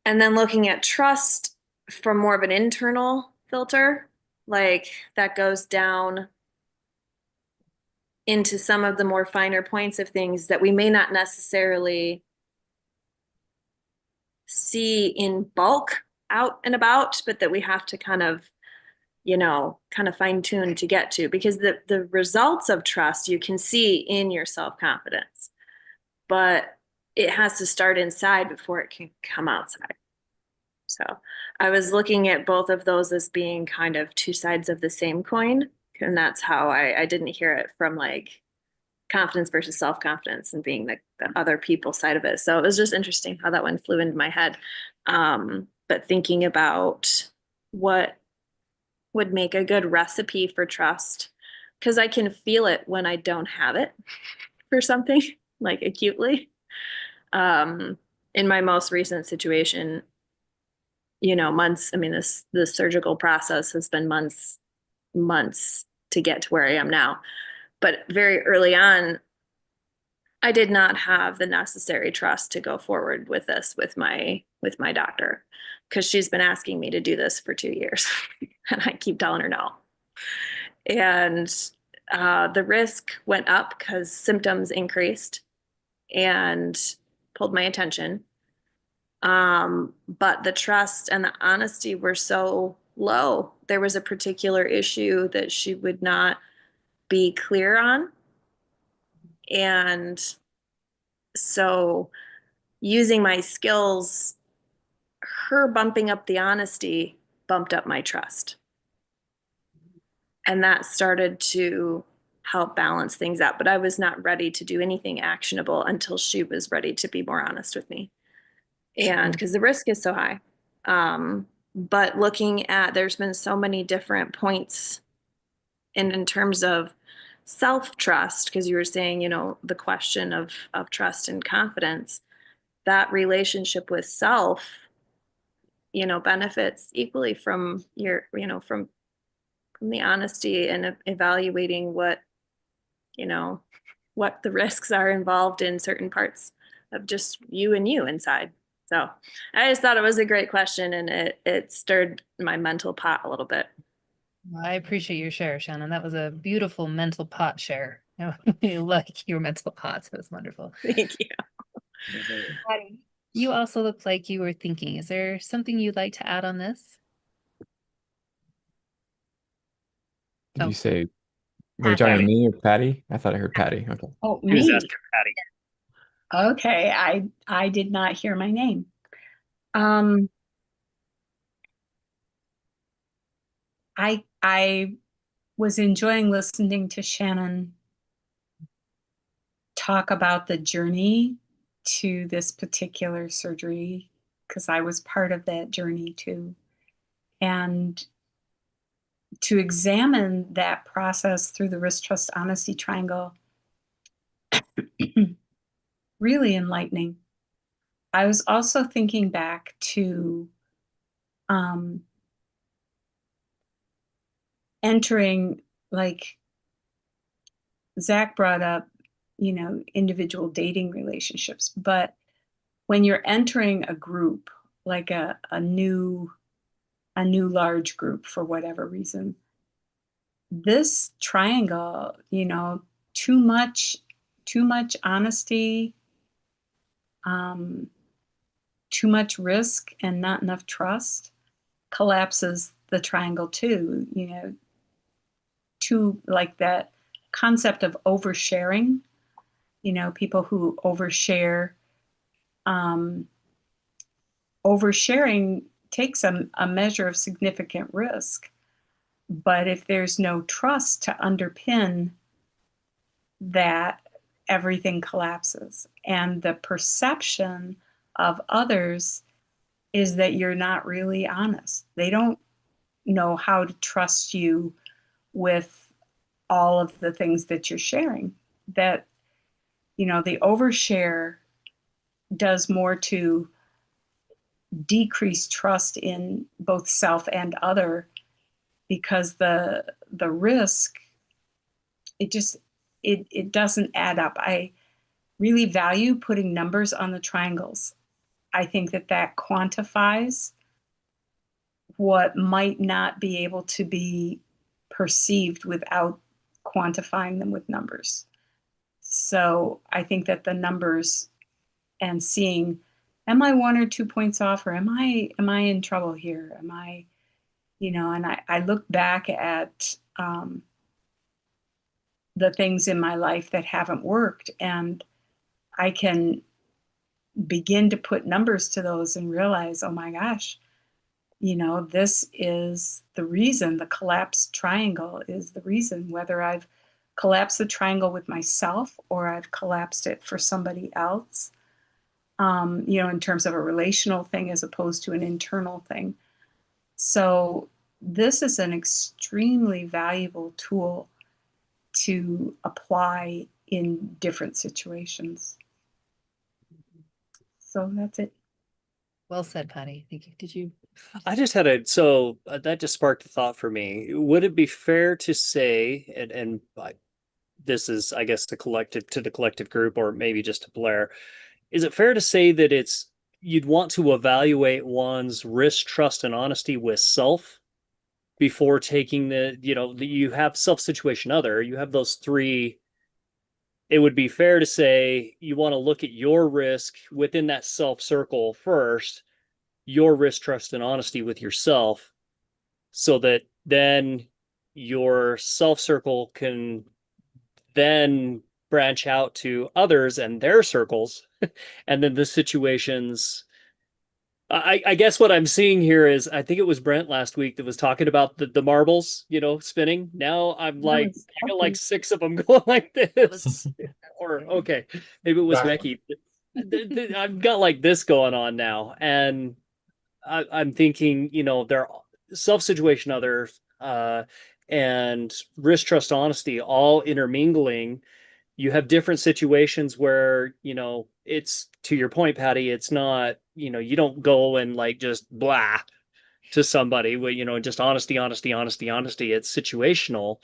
And then looking at trust from more of an internal filter, like that goes down into some of the more finer points of things that we may not necessarily see in bulk out and about, but that we have to kind of fine tune to get to, because the results of trust you can see in your self-confidence, but it has to start inside before it can come outside. So I was looking at both of those as being kind of two sides of the same coin. And that's how I didn't hear it from like confidence versus self-confidence and being the other people side of it. So it was just interesting how that one flew into my head. But thinking about what would make a good recipe for trust, because I can feel it when I don't have it for something, like acutely. In my most recent situation, months, I mean, this surgical process has been months to get to where I am now. But very early on, I did not have the necessary trust to go forward with this with my doctor, because she's been asking me to do this for 2 years and I keep telling her no. And the risk went up because symptoms increased and pulled my attention. But the trust and the honesty were so low. There was a particular issue that she would not be clear on. And so using my skills, her bumping up the honesty bumped up my trust. And that started to help balance things out. But I was not ready to do anything actionable until she was ready to be more honest with me. And because the risk is so high. But looking at, there's been so many different points in terms of self-trust, because you were saying, the question of trust and confidence, that relationship with self, benefits equally from from the honesty and evaluating what the risks are involved in certain parts of just you and you inside. So I just thought it was a great question, and it stirred my mental pot a little bit. I appreciate your share, Shannon. That was a beautiful mental pot share. You like your mental pots. That was wonderful. Thank you. Patty, you also look like you were thinking. Is there something you'd like to add on this? Did you say, were you talking to me or Patty? I thought I heard Patty. Okay. Oh, He was me. asking Patty. Okay, I did not hear my name. I was enjoying listening to Shannon talk about the journey to this particular surgery, because I was part of that journey too. And to examine that process through the risk trust honesty triangle, really enlightening. I was also thinking back to entering, like Zach brought up, individual dating relationships, but when you're entering a group, like a new large group for whatever reason, this triangle, too much honesty, too much risk and not enough trust collapses the triangle too, to like that concept of oversharing, people who overshare. Oversharing takes a measure of significant risk, but if there's no trust to underpin that, everything collapses. And the perception of others is that you're not really honest. They don't know how to trust you with all of the things that you're sharing. That, the overshare does more to decrease trust in both self and other, because the risk, it doesn't add up. I really value putting numbers on the triangles. I think that quantifies what might not be able to be perceived without quantifying them with numbers. So I think that the numbers and seeing, am I 1 or 2 points off, or am I in trouble here? Am I, and I look back at the things in my life that haven't worked, and I can begin to put numbers to those and realize, oh my gosh, this is the reason. The collapsed triangle is the reason, whether I've collapsed the triangle with myself, or I've collapsed it for somebody else, you know, in terms of a relational thing as opposed to an internal thing. So this is an extremely valuable tool to apply in different situations. So that's it. Well said, Patty. Thank you. Did you? I just had that just sparked a thought for me. Would it be fair to say, this is, I guess, the collective group, or maybe just to Blair, is it fair to say that you'd want to evaluate one's risk, trust, and honesty with self before taking you have self, situation, other, you have those three. It would be fair to say you want to look at your risk within that self circle first, your risk, trust, and honesty with yourself, so that then your self circle can then branch out to others and their circles. And then the situations. I guess what I'm seeing here is, I think it was Brent last week that was talking about the marbles, spinning. Now I'm like, I got like 6 of them going like this. Or okay, maybe it was Exactly. Becky. I've got like this going on now, and I'm thinking, they're self, situation, other, and risk, trust, honesty, all intermingling. You have different situations where, it's, to your point, Patty, it's not, you don't go and like just blah to somebody with, just honesty, honesty, honesty, honesty. It's situational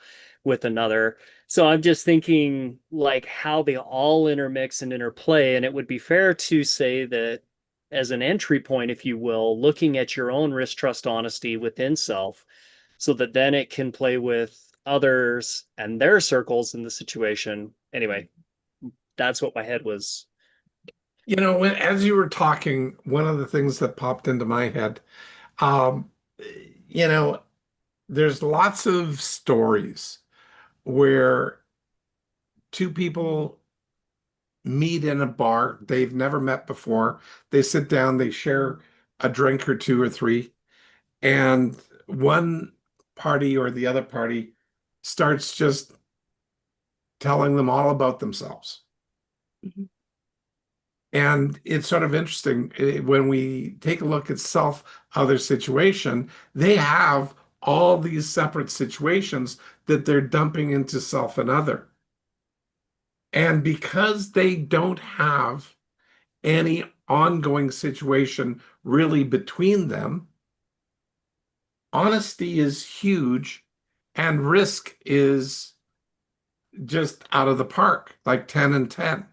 with another. So I'm just thinking like how they all intermix and interplay. And it would be fair to say that as an entry point, if you will, looking at your own risk, trust, honesty within self, so that then it can play with others and their circles in the situation. Anyway, that's what my head was. As you were talking, one of the things that popped into my head, um, you know, there's lots of stories where two people meet in a bar they've never met before. They sit down, they share a drink or two or three, and one party or the other party starts just telling them all about themselves. Mhm. And it's sort of interesting when we take a look at self other situation, they have all these separate situations that they're dumping into self and other. And because they don't have any ongoing situation really between them, honesty is huge and risk is just out of the park, like 10 and 10.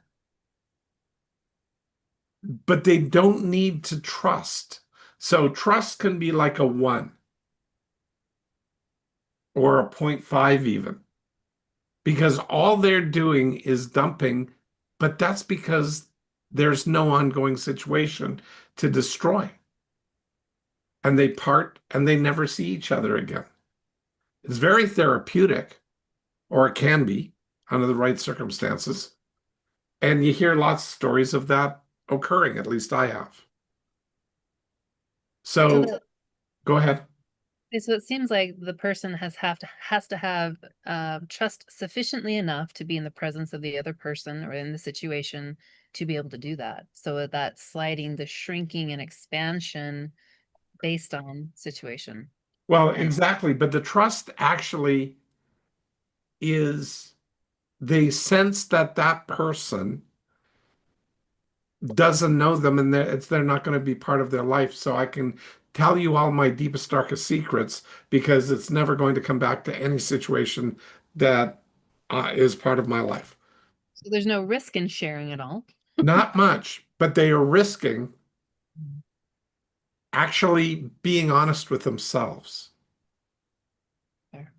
But they don't need to trust. So trust can be like a 1 or a 0.5 even, because all they're doing is dumping, but that's because there's no ongoing situation to destroy. And they part and they never see each other again. It's very therapeutic, or it can be under the right circumstances. And you hear lots of stories of that occurring, at least I have. So So go ahead. So it seems like the person has to have trust sufficiently enough to be in the presence of the other person or in the situation to be able to do that. So that sliding, the shrinking and expansion based on situation. Well, exactly. But the trust actually is they sense that that person doesn't know them and they're not going to be part of their life. So I can tell you all my deepest, darkest secrets because it's never going to come back to any situation that is part of my life. So there's no risk in sharing at all. Not much, but they are risking actually being honest with themselves. Fair.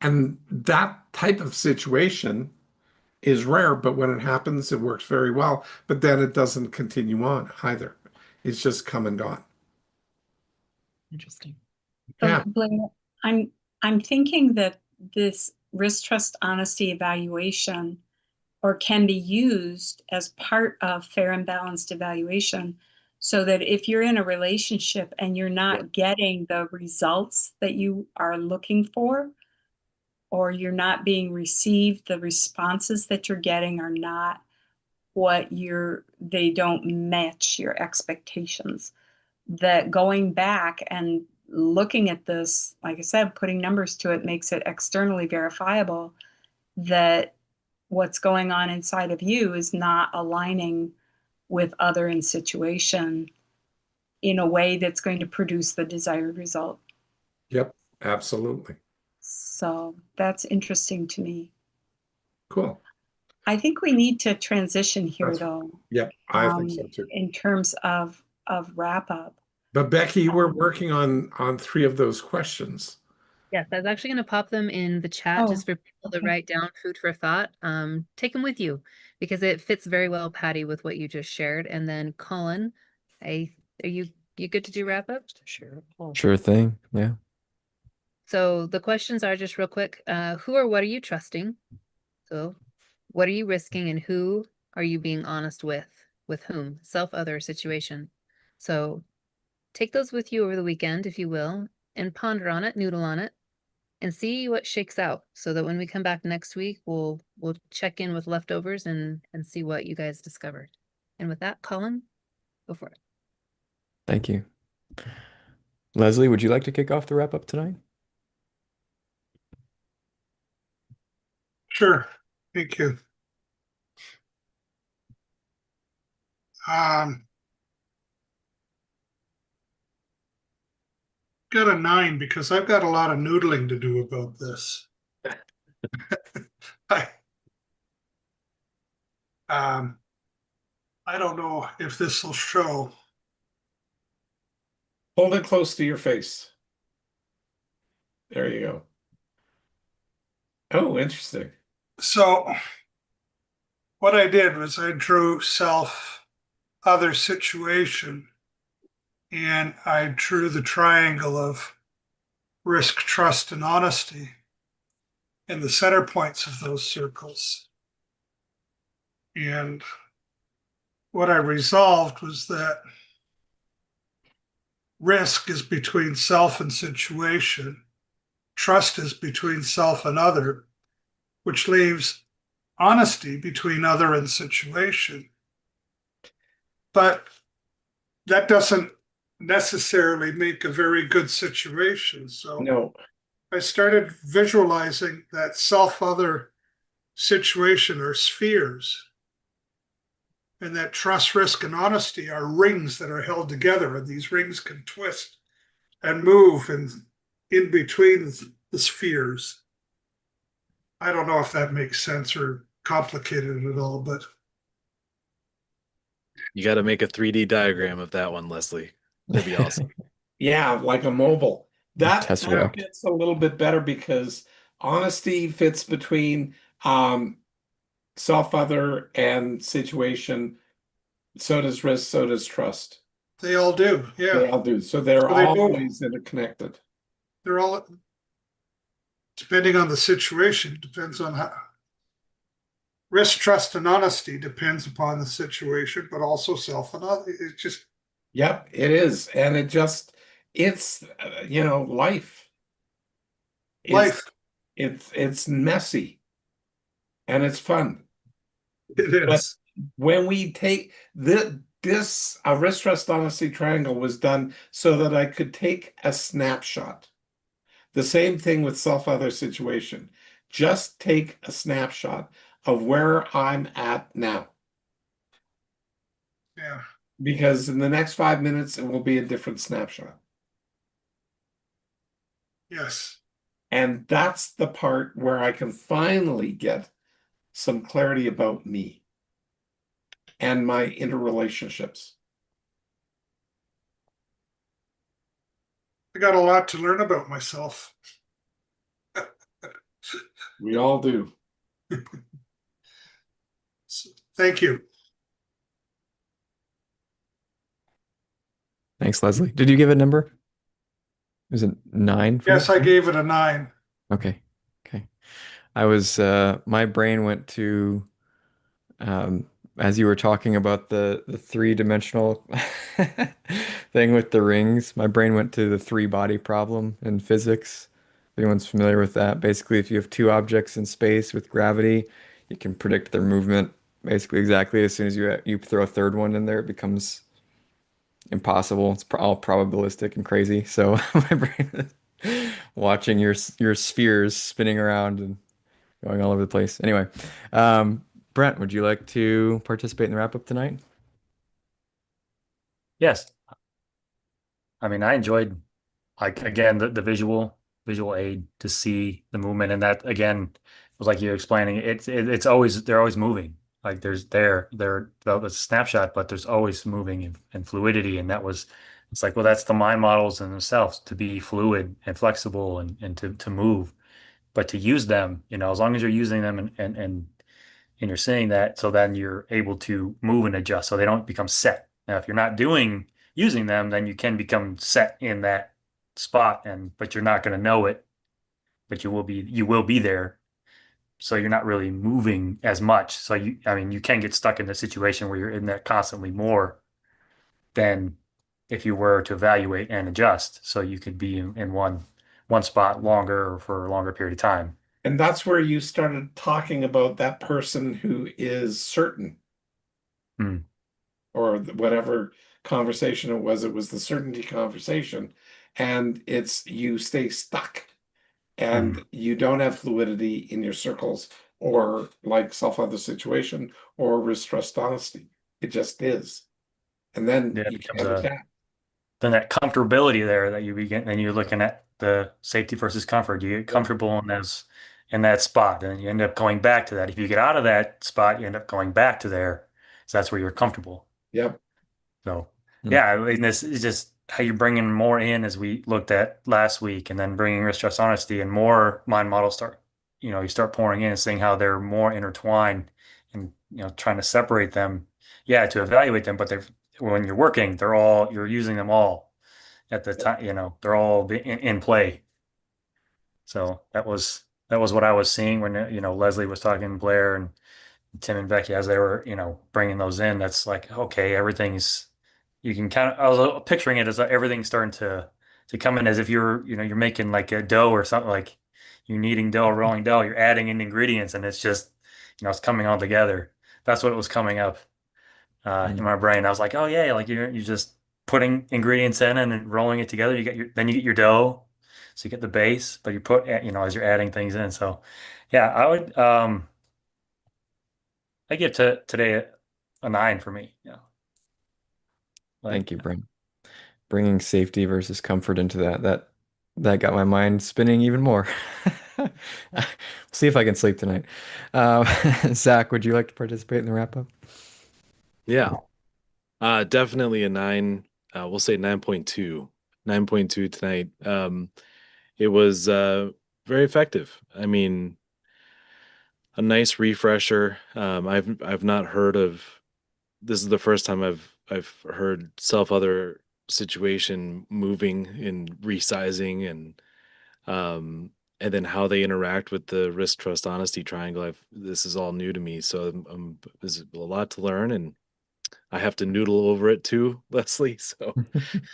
And that type of situation is rare, but when it happens, it works very well. But then it doesn't continue on either. It's just come and gone. Interesting. Yeah. Blair, I'm thinking that this risk, trust, honesty evaluation, or can be used as part of fair and balanced evaluation, so that if you're in a relationship and you're not getting the results that you are looking for, or you're not being received, the responses that you're getting are not what they don't match your expectations. That going back and looking at this, like I said, putting numbers to it makes it externally verifiable that what's going on inside of you is not aligning with other in situation in a way that's going to produce the desired result. Yep, absolutely. So that's interesting to me. Cool. I think we need to transition here, That's- though, Yep, I think so too. in terms of wrap up. But Becky, we're working on three of those questions. Yes, I was actually going to pop them in the chat Oh, just for people to okay. write down food for thought. Take them with you because it fits very well, Patty, with what you just shared. And then Colin, are you good to do wrap up? Sure thing. Yeah. So the questions are just real quick. Who or what are you trusting? So what are you risking and who are you being honest with? With whom? Self, other, situation. So take those with you over the weekend, if you will, and ponder on it, noodle on it, and see what shakes out so that when we come back next week, we'll check in with leftovers and see what you guys discovered. And with that, Colin, go for it. Thank you. Leslie, would you like to kick off the wrap up tonight? Sure. Thank you. Um, got a 9 because I've got a lot of noodling to do about this. I, I don't know if this will show. Hold it close to your face. There you go. Oh, interesting. So what I did was I drew self, other, situation, and I drew the triangle of risk, trust, and honesty in the center points of those circles. And what I resolved was that risk is between self and situation, trust is between self and other, which leaves honesty between other and situation. But that doesn't necessarily make a very good situation. So No. I started visualizing that self other situation are spheres, and that trust, risk, and honesty are rings that are held together, and these rings can twist and move in between the spheres. I don't know if that makes sense or complicated at all, but You got to make a 3D diagram of that one, Leslie. That'd be awesome. Yeah, like a mobile. That Tesseract. fits a little bit better because honesty fits between self, other, and situation. So does risk, so does trust. they all do. They Yeah. all do. So they're So they both- always interconnected. They're all, depending on the situation, depends on how. Risk, trust, and honesty depends upon the situation, but also self and other. It's just Yep, it is. And it's life. life. It's messy and it's fun. It But is. when we take this risk, trust, honesty triangle was done so that I could take a snapshot. The same thing with self, other, situation. Just take a snapshot of where I'm at now. Yeah. Because in the next 5 minutes, it will be a different snapshot. Yes. And that's the part where I can finally get some clarity about me and my interrelationships. I got a lot to learn about myself. We all do. So, thank you. Thanks, Leslie. Did you give a number? Was it 9? for Yes, you? I gave it a 9. Okay. Okay. I was my brain went to as you were talking about the three-dimensional thing with the rings, my brain went to the three-body problem in physics. anyone's familiar with that. Basically, if you have two objects in space with gravity, you can predict their movement basically exactly. As soon as you throw a third one in there, it becomes impossible. It's all probabilistic and crazy. So my brain is watching your spheres spinning around and going all over the place. Anyway, Brent, would you like to participate in the wrap up tonight? Yes. I mean, I enjoyed, like, again, the visual aid to see the movement, and that again was like you explaining. It's always, they're always moving. Like they're that was a snapshot, but there's always moving and fluidity, and that was, it's like, well, that's the mind models in themselves, to be fluid and flexible and to move, but to use them, as long as you're using them and you're saying that, so then you're able to move and adjust so they don't become set. Now, if you're not using them, then you can become set in that spot, but you're not going to know it, but you will be there. So you're not really moving as much. So I mean, you can get stuck in a situation where you're in that constantly more than if you were to evaluate and adjust. So you could be in one spot longer or for a longer period of time. And that's where you started talking about that person who is certain, Hmm. or whatever conversation it was the certainty conversation. And it's, you stay stuck and you don't have fluidity in your circles, or like self-other situation or risk trust honesty. It just is. And then Yeah, it you becomes can't adapt. then that comfortability there that you begin, then you're looking at the safety versus comfort. You get comfortable in that spot, and you end up going back to that. If you get out of that spot, you end up going back to there. So that's where you're comfortable. Yep. So Hmm. yeah, I mean, this is just how you're bringing more in, as we looked at last week, and then bringing risk trust honesty and more mind models you start pouring in and seeing how they're more intertwined, and trying to separate them, yeah, to evaluate them, but when you're working, you're using them all at the time, they're all in play. So that was what I was seeing when Leslie was talking, Blair and Tim and Becky, as they were bringing those in. That's like, okay, everything's, you can kind of, I was picturing it as everything's starting to come in, as if you're making like a dough or something, like you're kneading dough, rolling dough, you're adding in ingredients, and it's just it's coming all together. That's what was coming up in my brain. I was like, oh yeah, like you're just putting ingredients in and then rolling it together. You get your dough, so you get the base, but you put as you're adding things in. So yeah, I give today a 9 for me. Yeah, Thank like you, Brent. Bringing safety versus comfort into that got my mind spinning even more. See if I can sleep tonight. Zach, would you like to participate in the wrap up? Yeah. Definitely a 9. We'll say 9.2. 9.2 tonight. It was very effective. I mean, a nice refresher. I've not heard of, this is the first time I've heard self-other situation moving and resizing, and then how they interact with the risk trust honesty triangle. This is all new to me, so there's a lot to learn, and I have to noodle over it too, Leslie. So,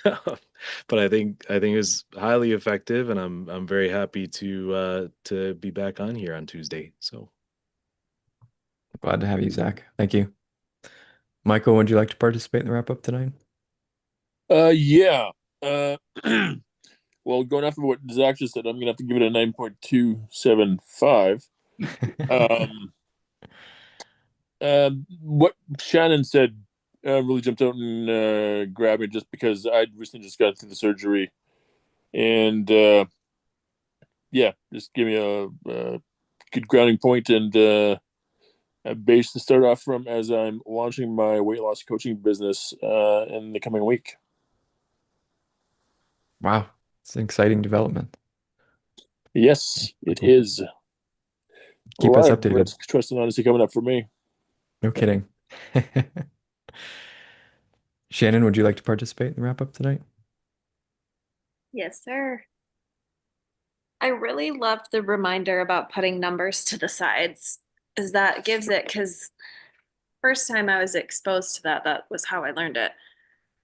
but I think it was highly effective, and I'm very happy to be back on here on Tuesday. So Glad to have you, Zach. Thank you. Michael, would you like to participate in the wrap up tonight? Yeah. Uh, well, going off of what Zach just said, I'm gonna have to give it a 9.275. Um, what Shannon said really jumped out and grabbed me, just because I'd recently just got through the surgery, and yeah, just give me a good grounding point and a base to start off from as I'm launching my weight loss coaching business in the coming week. Wow, it's an exciting development. Yes, it Cool. is. A Keep us lot of updated. risk, trust, and honesty coming up for me. No kidding. Shannon, would you like to participate in the wrap up tonight? Yes, sir. I really loved the reminder about putting numbers to the sides, is that gives it, because first time I was exposed to that, that was how I learned it.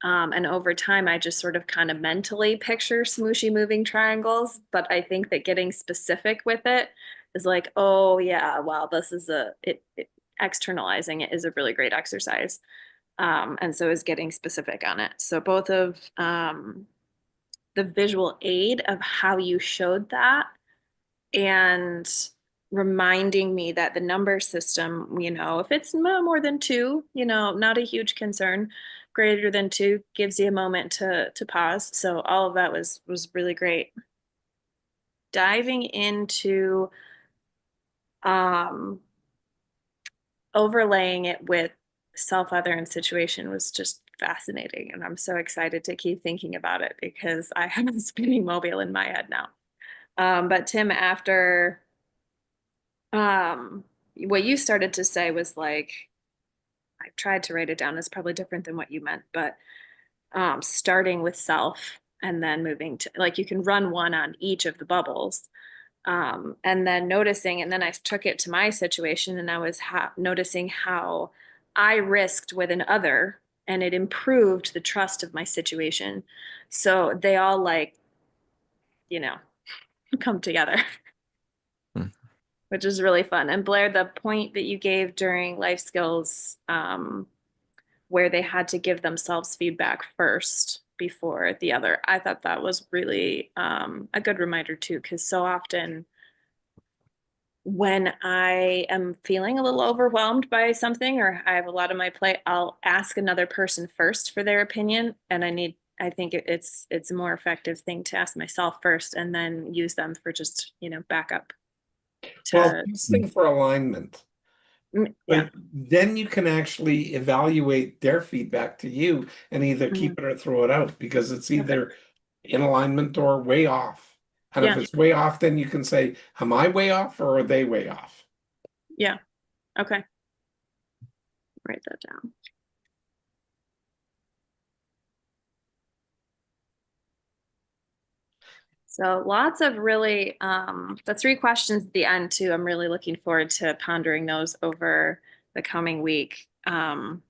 And over time, I just sort of kind of mentally picture smooshy moving triangles. But I think that getting specific with it is like, oh yeah, wow, this is externalizing it is a really great exercise. And so is getting specific on it. So both of the visual aid of how you showed that and reminding me that the number system, if it's more than two, not a huge concern. Greater than two gives you a moment to pause. So all of that was really great. Diving into um, overlaying it with self, other, and situation was just fascinating, and I'm so excited to keep thinking about it because I have a spinning mobile in my head now. But Tim, after what you started to say was like, I tried to write it down. It's probably different than what you meant, but starting with self and then moving to, like, you can run one on each of the bubbles, and then noticing, and then I took it to my situation, and I was noticing how I risked with an other, and it improved the trust of my situation. So they all, like, you know, come together. Hmm. Which is really fun. And Blair, the point that you gave during life skills, where they had to give themselves feedback first before the other, I thought that was really a good reminder too, because so often when I am feeling a little overwhelmed by something or I have a lot on my plate, I'll ask another person first for their opinion. And I think it's a more effective thing to ask myself first and then use them for just, backup Well, to, testing for alignment. yeah. But then you can actually evaluate their feedback to you and either keep Mhm. it or throw it out because it's Okay. either in alignment or way off. And if Yeah. it's way off, then you can say, am I way off or are they way off? Yeah. Okay. Write that down. So lots of really, the three questions at the end too, I'm really looking forward to pondering those over the coming week. And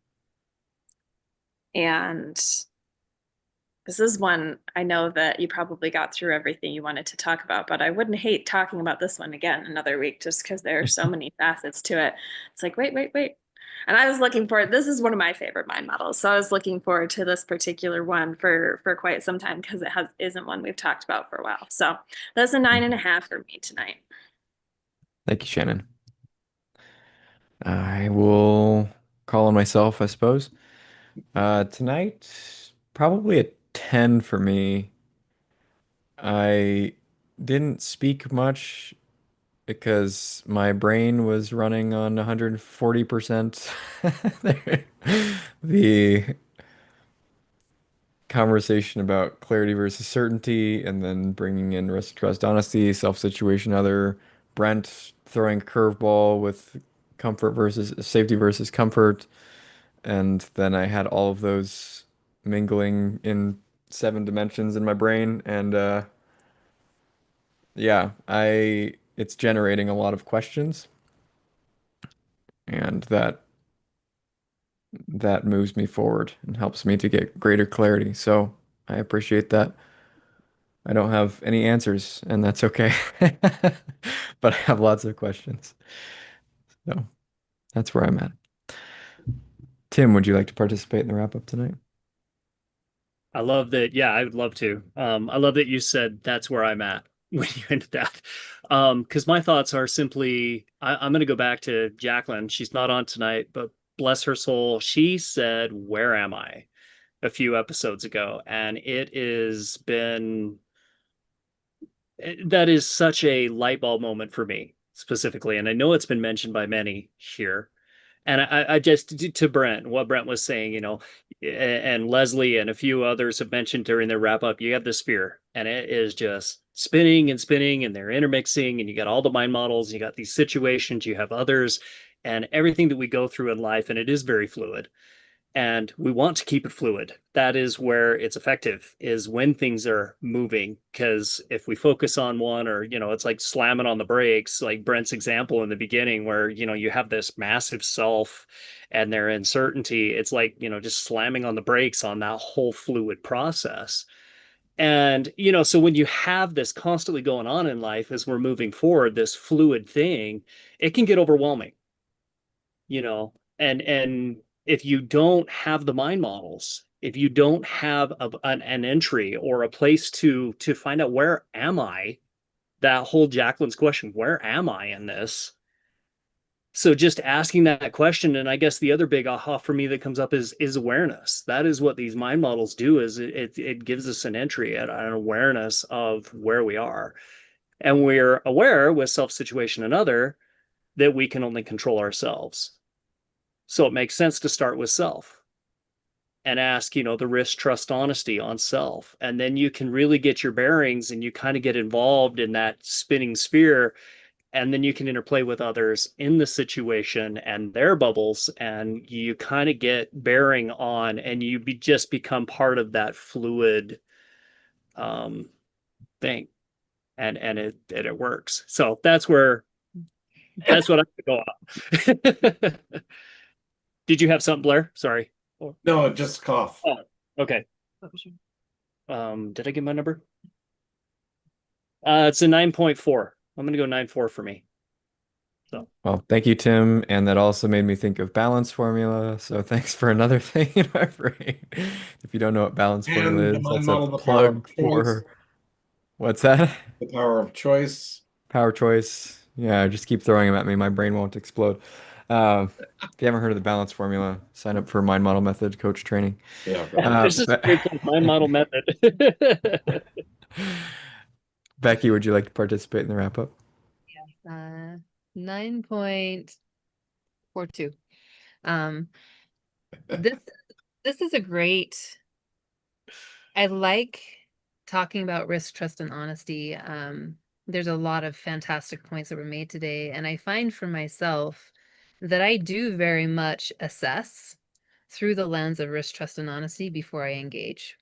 this is one I know that you probably got through everything you wanted to talk about, but I wouldn't hate talking about this one again another week just because there are so many facets to it. It's like, wait, wait, wait. And I was looking forward, this is one of my favorite mind models. So I was looking forward to this particular one for quite some time because it isn't one we've talked about for a while. So that's a 9.5 for me tonight. Thank you, Shannon. I will call on myself, I suppose. Tonight, probably a 10 for me. I didn't speak much because my brain was running on 140%. The conversation about clarity versus certainty, and then bringing in risk, trust, honesty, self-situation, other, Brent throwing a curveball with comfort versus safety versus comfort. And then I had all of those mingling in 7 dimensions in my brain. And yeah, it's generating a lot of questions, and that moves me forward and helps me to get greater clarity. So I appreciate that. I don't have any answers, and that's okay. But I have lots of questions. So that's where I'm at. Tim, would you like to participate in the wrap up tonight? I love that. Yeah, I would love to. I love that you said that's where I'm at when you ended that. Because my thoughts are simply, I'm going to go back to Jacqueline. She's not on tonight, but bless her soul, she said, "Where am I?" a few episodes ago, and it has been that is such a light bulb moment for me specifically, and I know it's been mentioned by many here. And I just to Brent, what Brent was saying, and Leslie and a few others have mentioned during their wrap up, you have the spear and it is just spinning and spinning and they're intermixing and you got all the mind models, you got these situations, you have others and everything that we go through in life. And it is very fluid. And we want to keep it fluid. That is where it's effective, is when things are moving. Because if we focus on one, or, it's like slamming on the brakes, like Brent's example in the beginning, where, you have this massive self and their uncertainty, it's like, just slamming on the brakes on that whole fluid process. And, so when you have this constantly going on in life as we're moving forward, this fluid thing, it can get overwhelming, and if you don't have the mind models, if you don't have an entry or a place to find out, where am I, that whole Jacqueline's question, where am I in this? So just asking that question, and I guess the other big aha for me that comes up is awareness. That is what these mind models do, is it gives us an entry, an awareness of where we are. And we're aware with self, situation, and other that we can only control ourselves. So it makes sense to start with self and ask, the risk, trust, honesty on self. And then you can really get your bearings, and you kind of get involved in that spinning sphere. And then you can interplay with others in the situation and their bubbles, and you kind of get bearing on, and just become part of that fluid thing. And it works. So that's what I go off. Did you have something, Blair? Sorry. No, just cough. Oh, okay. Did I get my number? It's a 9.4. I'm gonna go 9.4 for me. So Well, thank you, Tim. And that also made me think of balance formula. So thanks for another thing in my brain. If you don't know what balance formula And the is, mind that's a model, the power of plug choice. for what's that? The power of choice. Power choice. Yeah, just keep throwing them at me. My brain won't explode. If you haven't heard of the balance formula, sign up for Mind Model Method coach training. Yeah, right. this is a great mind model method. Becky, would you like to participate in the wrap up? 9.42. This is a great. I like talking about risk, trust, and honesty. There's a lot of fantastic points that were made today, and I find for myself that I do very much assess through the lens of risk, trust, and honesty before I engage,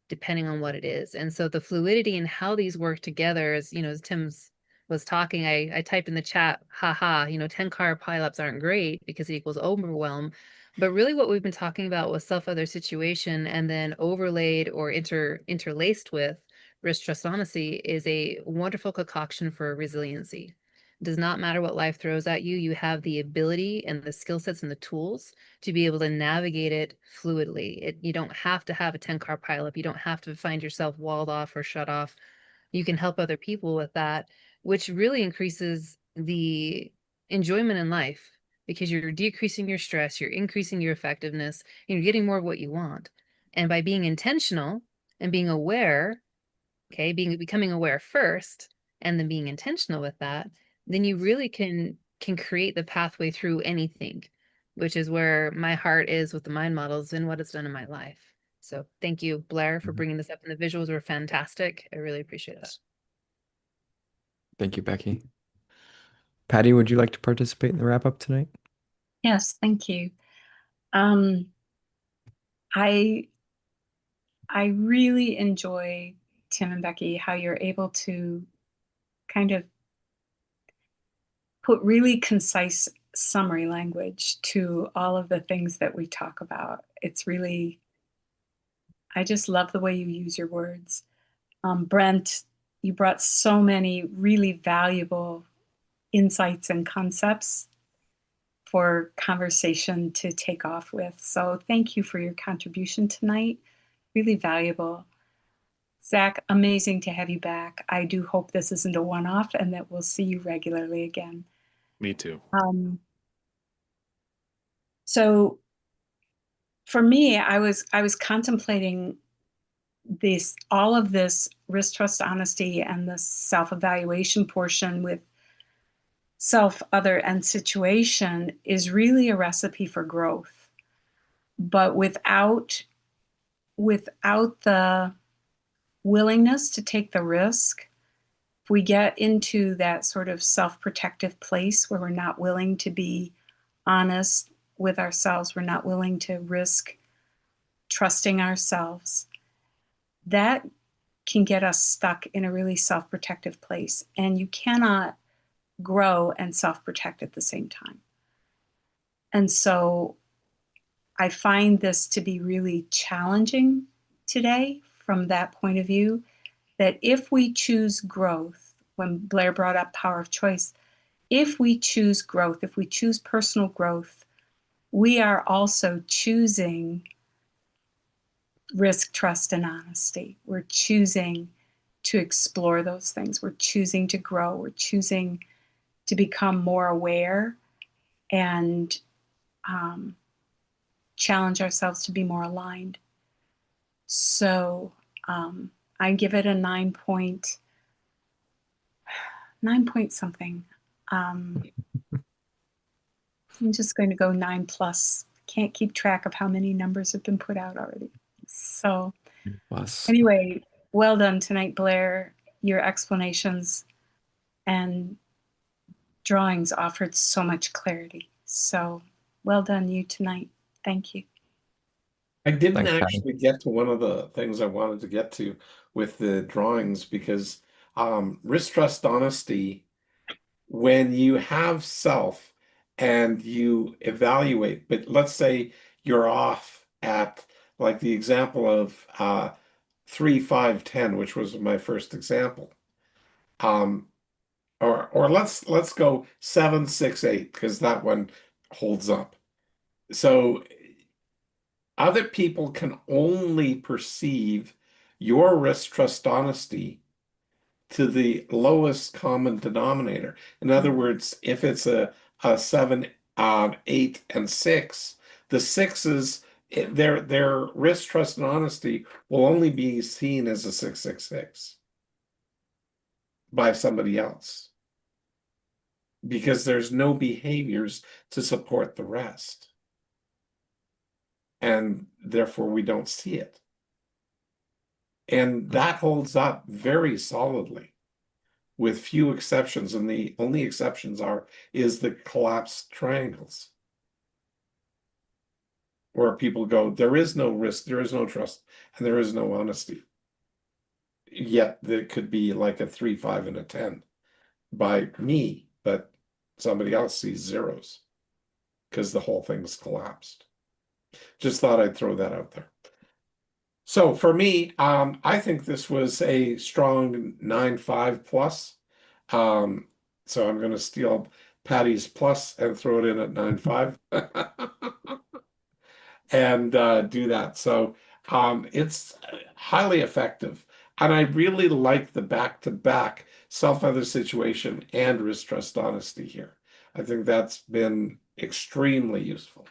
depending on what it is. And so the fluidity and how these work together, as Tim's was talking, I typed in the chat, haha, 10-car pileups aren't great because it equals overwhelm. But really what we've been talking about was self-other situation, and then overlaid or interlaced with risk, trust, honesty is a wonderful concoction for resiliency. It does not matter what life throws at you. You have the ability and the skill sets and the tools to be able to navigate it fluidly. You don't have to have a 10-car pileup. You don't have to find yourself walled off or shut off. You can help other people with that, which really increases the enjoyment in life, because you're decreasing your stress, you're increasing your effectiveness, and you're getting more of what you want. And by being intentional and being aware, becoming aware first, and then being intentional with that, then you really can create the pathway through anything, which is where my heart is with the mind models and what it's done in my life. So thank you, Blair, for bringing this up, and the visuals were fantastic. I really appreciate that. Thank you, Becky. Patty, would you like to participate in the wrap up tonight? Yes, thank you. I really enjoy, Tim and Becky, how you're able to kind of put really concise summary language to all of the things that we talk about. It's really, I just love the way you use your words. Brent, you brought so many really valuable insights and concepts for conversation to take off with. So thank you for your contribution tonight. Really valuable. Zach, amazing to have you back. I do hope this isn't a one-off and that we'll see you regularly again. Me too. So for me, I was contemplating all of this risk, trust, honesty, and the self-evaluation portion with self, other, and situation is really a recipe for growth. But without the willingness to take the risk, if we get into that sort of self-protective place where we're not willing to be honest with ourselves, we're not willing to risk trusting ourselves, that can get us stuck in a really self-protective place. And you cannot grow and self-protect at the same time. And so I find this to be really challenging today from that point of view, that if we choose growth, when Blair brought up power of choice, if we choose growth, if we choose personal growth, we are also choosing risk, trust, and honesty. We're choosing to explore those things. We're choosing to grow. We're choosing to become more aware and challenge ourselves to be more aligned. So I give it a 9 point something. I'm just going to go 9+. Can't keep track of how many numbers have been put out already. So Plus. anyway, well done tonight, Blair. Your explanations and drawings offered so much clarity. So well done you tonight. Thank you. I didn't Thanks, Patty. actually get to one of the things I wanted to get to with the drawings because risk, trust, honesty, when you have self and you evaluate, but let's say you're off at like the example of 3, 5, 10, which was my first example. Or let's go 7, 6, 8, because that one holds up. So other people can only perceive your risk, trust, honesty to the lowest common denominator. In other words, if it's a 7, 8, and 6, the sixes, their risk, trust, and honesty will only be seen as a 666 by somebody else because there's no behaviors to support the rest. And therefore we don't see it. And that holds up very solidly with few exceptions. And the only exceptions is the collapsed triangles. Where people go, there is no risk, there is no trust, and there is no honesty. Yet there could be like a 3, 5, and a 10 by me, but somebody else sees zeros because the whole thing's collapsed. Just thought I'd throw that out there. So for me, I think this was a strong 9.5+. So I'm going to steal Patty's plus and throw it in at 9.5 and do that. So it's highly effective. And I really like the back-to-back self-other situation and risk, trust, honesty here. I think that's been extremely useful.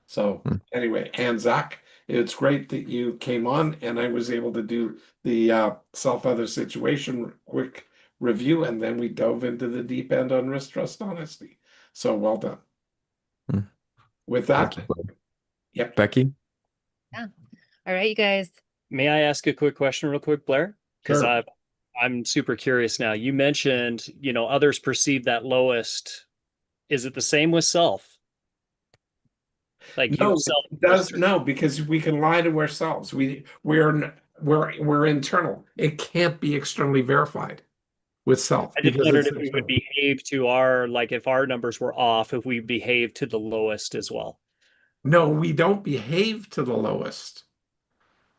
So anyway, and Zach, it's great that you came on and I was able to do the self-other situation quick review, and then we dove into the deep end on risk, trust, honesty. So well done. With that, Thank you. yep. Becky? Yeah. All right, you guys. May I ask a quick question real quick, Blair? Because Sure. I'm super curious now. You mentioned, others perceive that lowest. Is it the same with self? Like No, self it does no, because we can lie to ourselves. We're internal. It can't be externally verified with self I just because wondered it's if we would internal. behave to if our numbers were off, if we behave to the lowest as well. No, we don't behave to the lowest.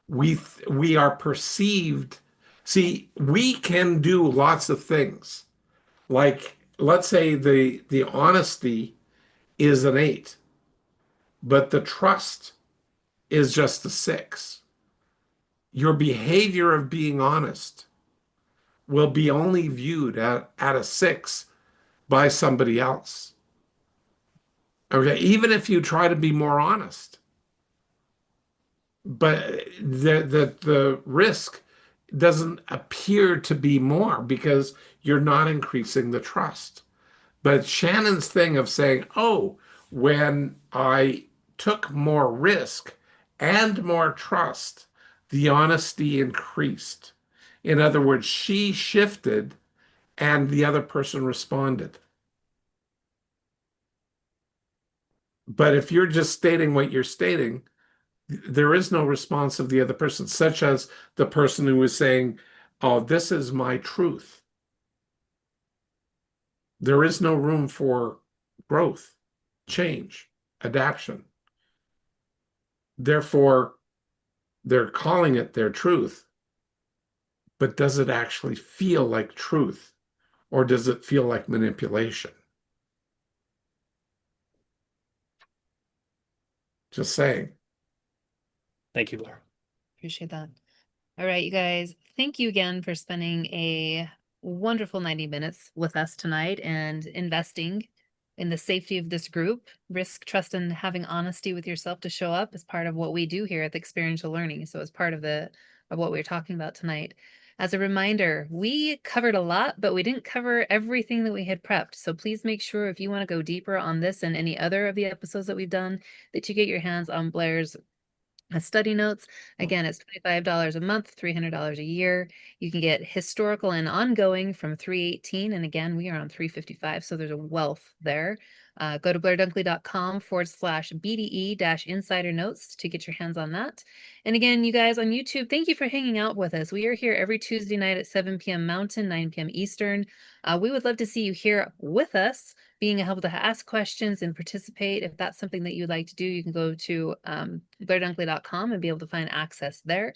We are perceived. See, we can do lots of things. Like let's say the honesty is an 8, but the trust is just a 6. Your behavior of being honest will be only viewed at a 6 by somebody else. Okay, even if you try to be more honest, but the risk doesn't appear to be more because you're not increasing the trust. But Shannon's thing of saying, oh, when I took more risk and more trust, the honesty increased. In other words, she shifted and the other person responded. But if you're just stating what you're stating, there is no response of the other person, such as the person who was saying, "Oh, this is my truth." There is no room for growth, change, adaptation. Therefore, they're calling it their truth, but does it actually feel like truth, or does it feel like manipulation? Just saying. Thank you, Blair. Appreciate that. All right, you guys, thank you again for spending a wonderful 90 minutes with us tonight and investing in the safety of this group. Risk, trust, and having honesty with yourself to show up is part of what we do here at the Experiential Learning. So it's part of what we're talking about tonight. As a reminder, we covered a lot, but we didn't cover everything that we had prepped. So please make sure if you want to go deeper on this and any other of the episodes that we've done, that you get your hands on Blair's study notes. Again, it's $25 a month, $300 a year. You can get historical and ongoing from 318. And again, we are on 355. So there's a wealth there. Go to blairdunkley.com/BDE-insider notes to get your hands on that. And again, you guys on YouTube, thank you for hanging out with us. We are here every Tuesday night at 7 p.m. Mountain, 9 p.m. Eastern. We would love to see you here with us, being able to ask questions and participate. If that's something that you'd like to do, you can go to blairdunkley.com and be able to find access there.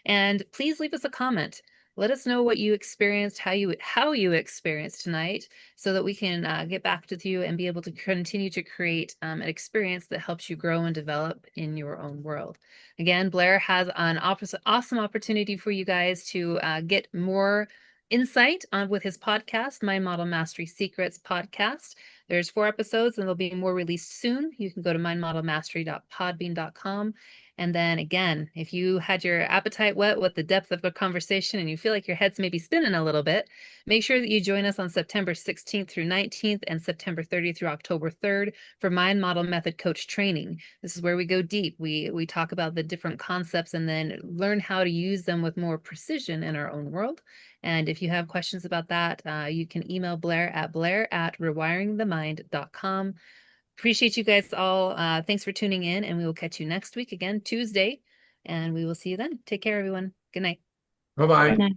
And please leave us a comment. Let us know what you experienced, how you experienced tonight, so that we can get back with you and be able to continue to create an experience that helps you grow and develop in your own world. Again, Blair has an awesome opportunity for you guys to get more insight on with his podcast, My Model Mastery Secrets podcast. There's 4 episodes and there'll be more released soon. You can go to mindmodelmastery.podbean.com. And then again, if you had your appetite whet with the depth of the conversation and you feel like your head's maybe spinning a little bit, make sure that you join us on September 16th through 19th and September 30th through October 3rd for Mind Model Method Coach Training. This is where we go deep. We talk about the different concepts and then learn how to use them with more precision in our own world. And if you have questions about that, you can email Blair at rewiringthemind.com. Appreciate you guys all. Thanks for tuning in, and we will catch you next week again, Tuesday, and we will see you then. Take care, everyone. Good night. Bye-bye. Good night.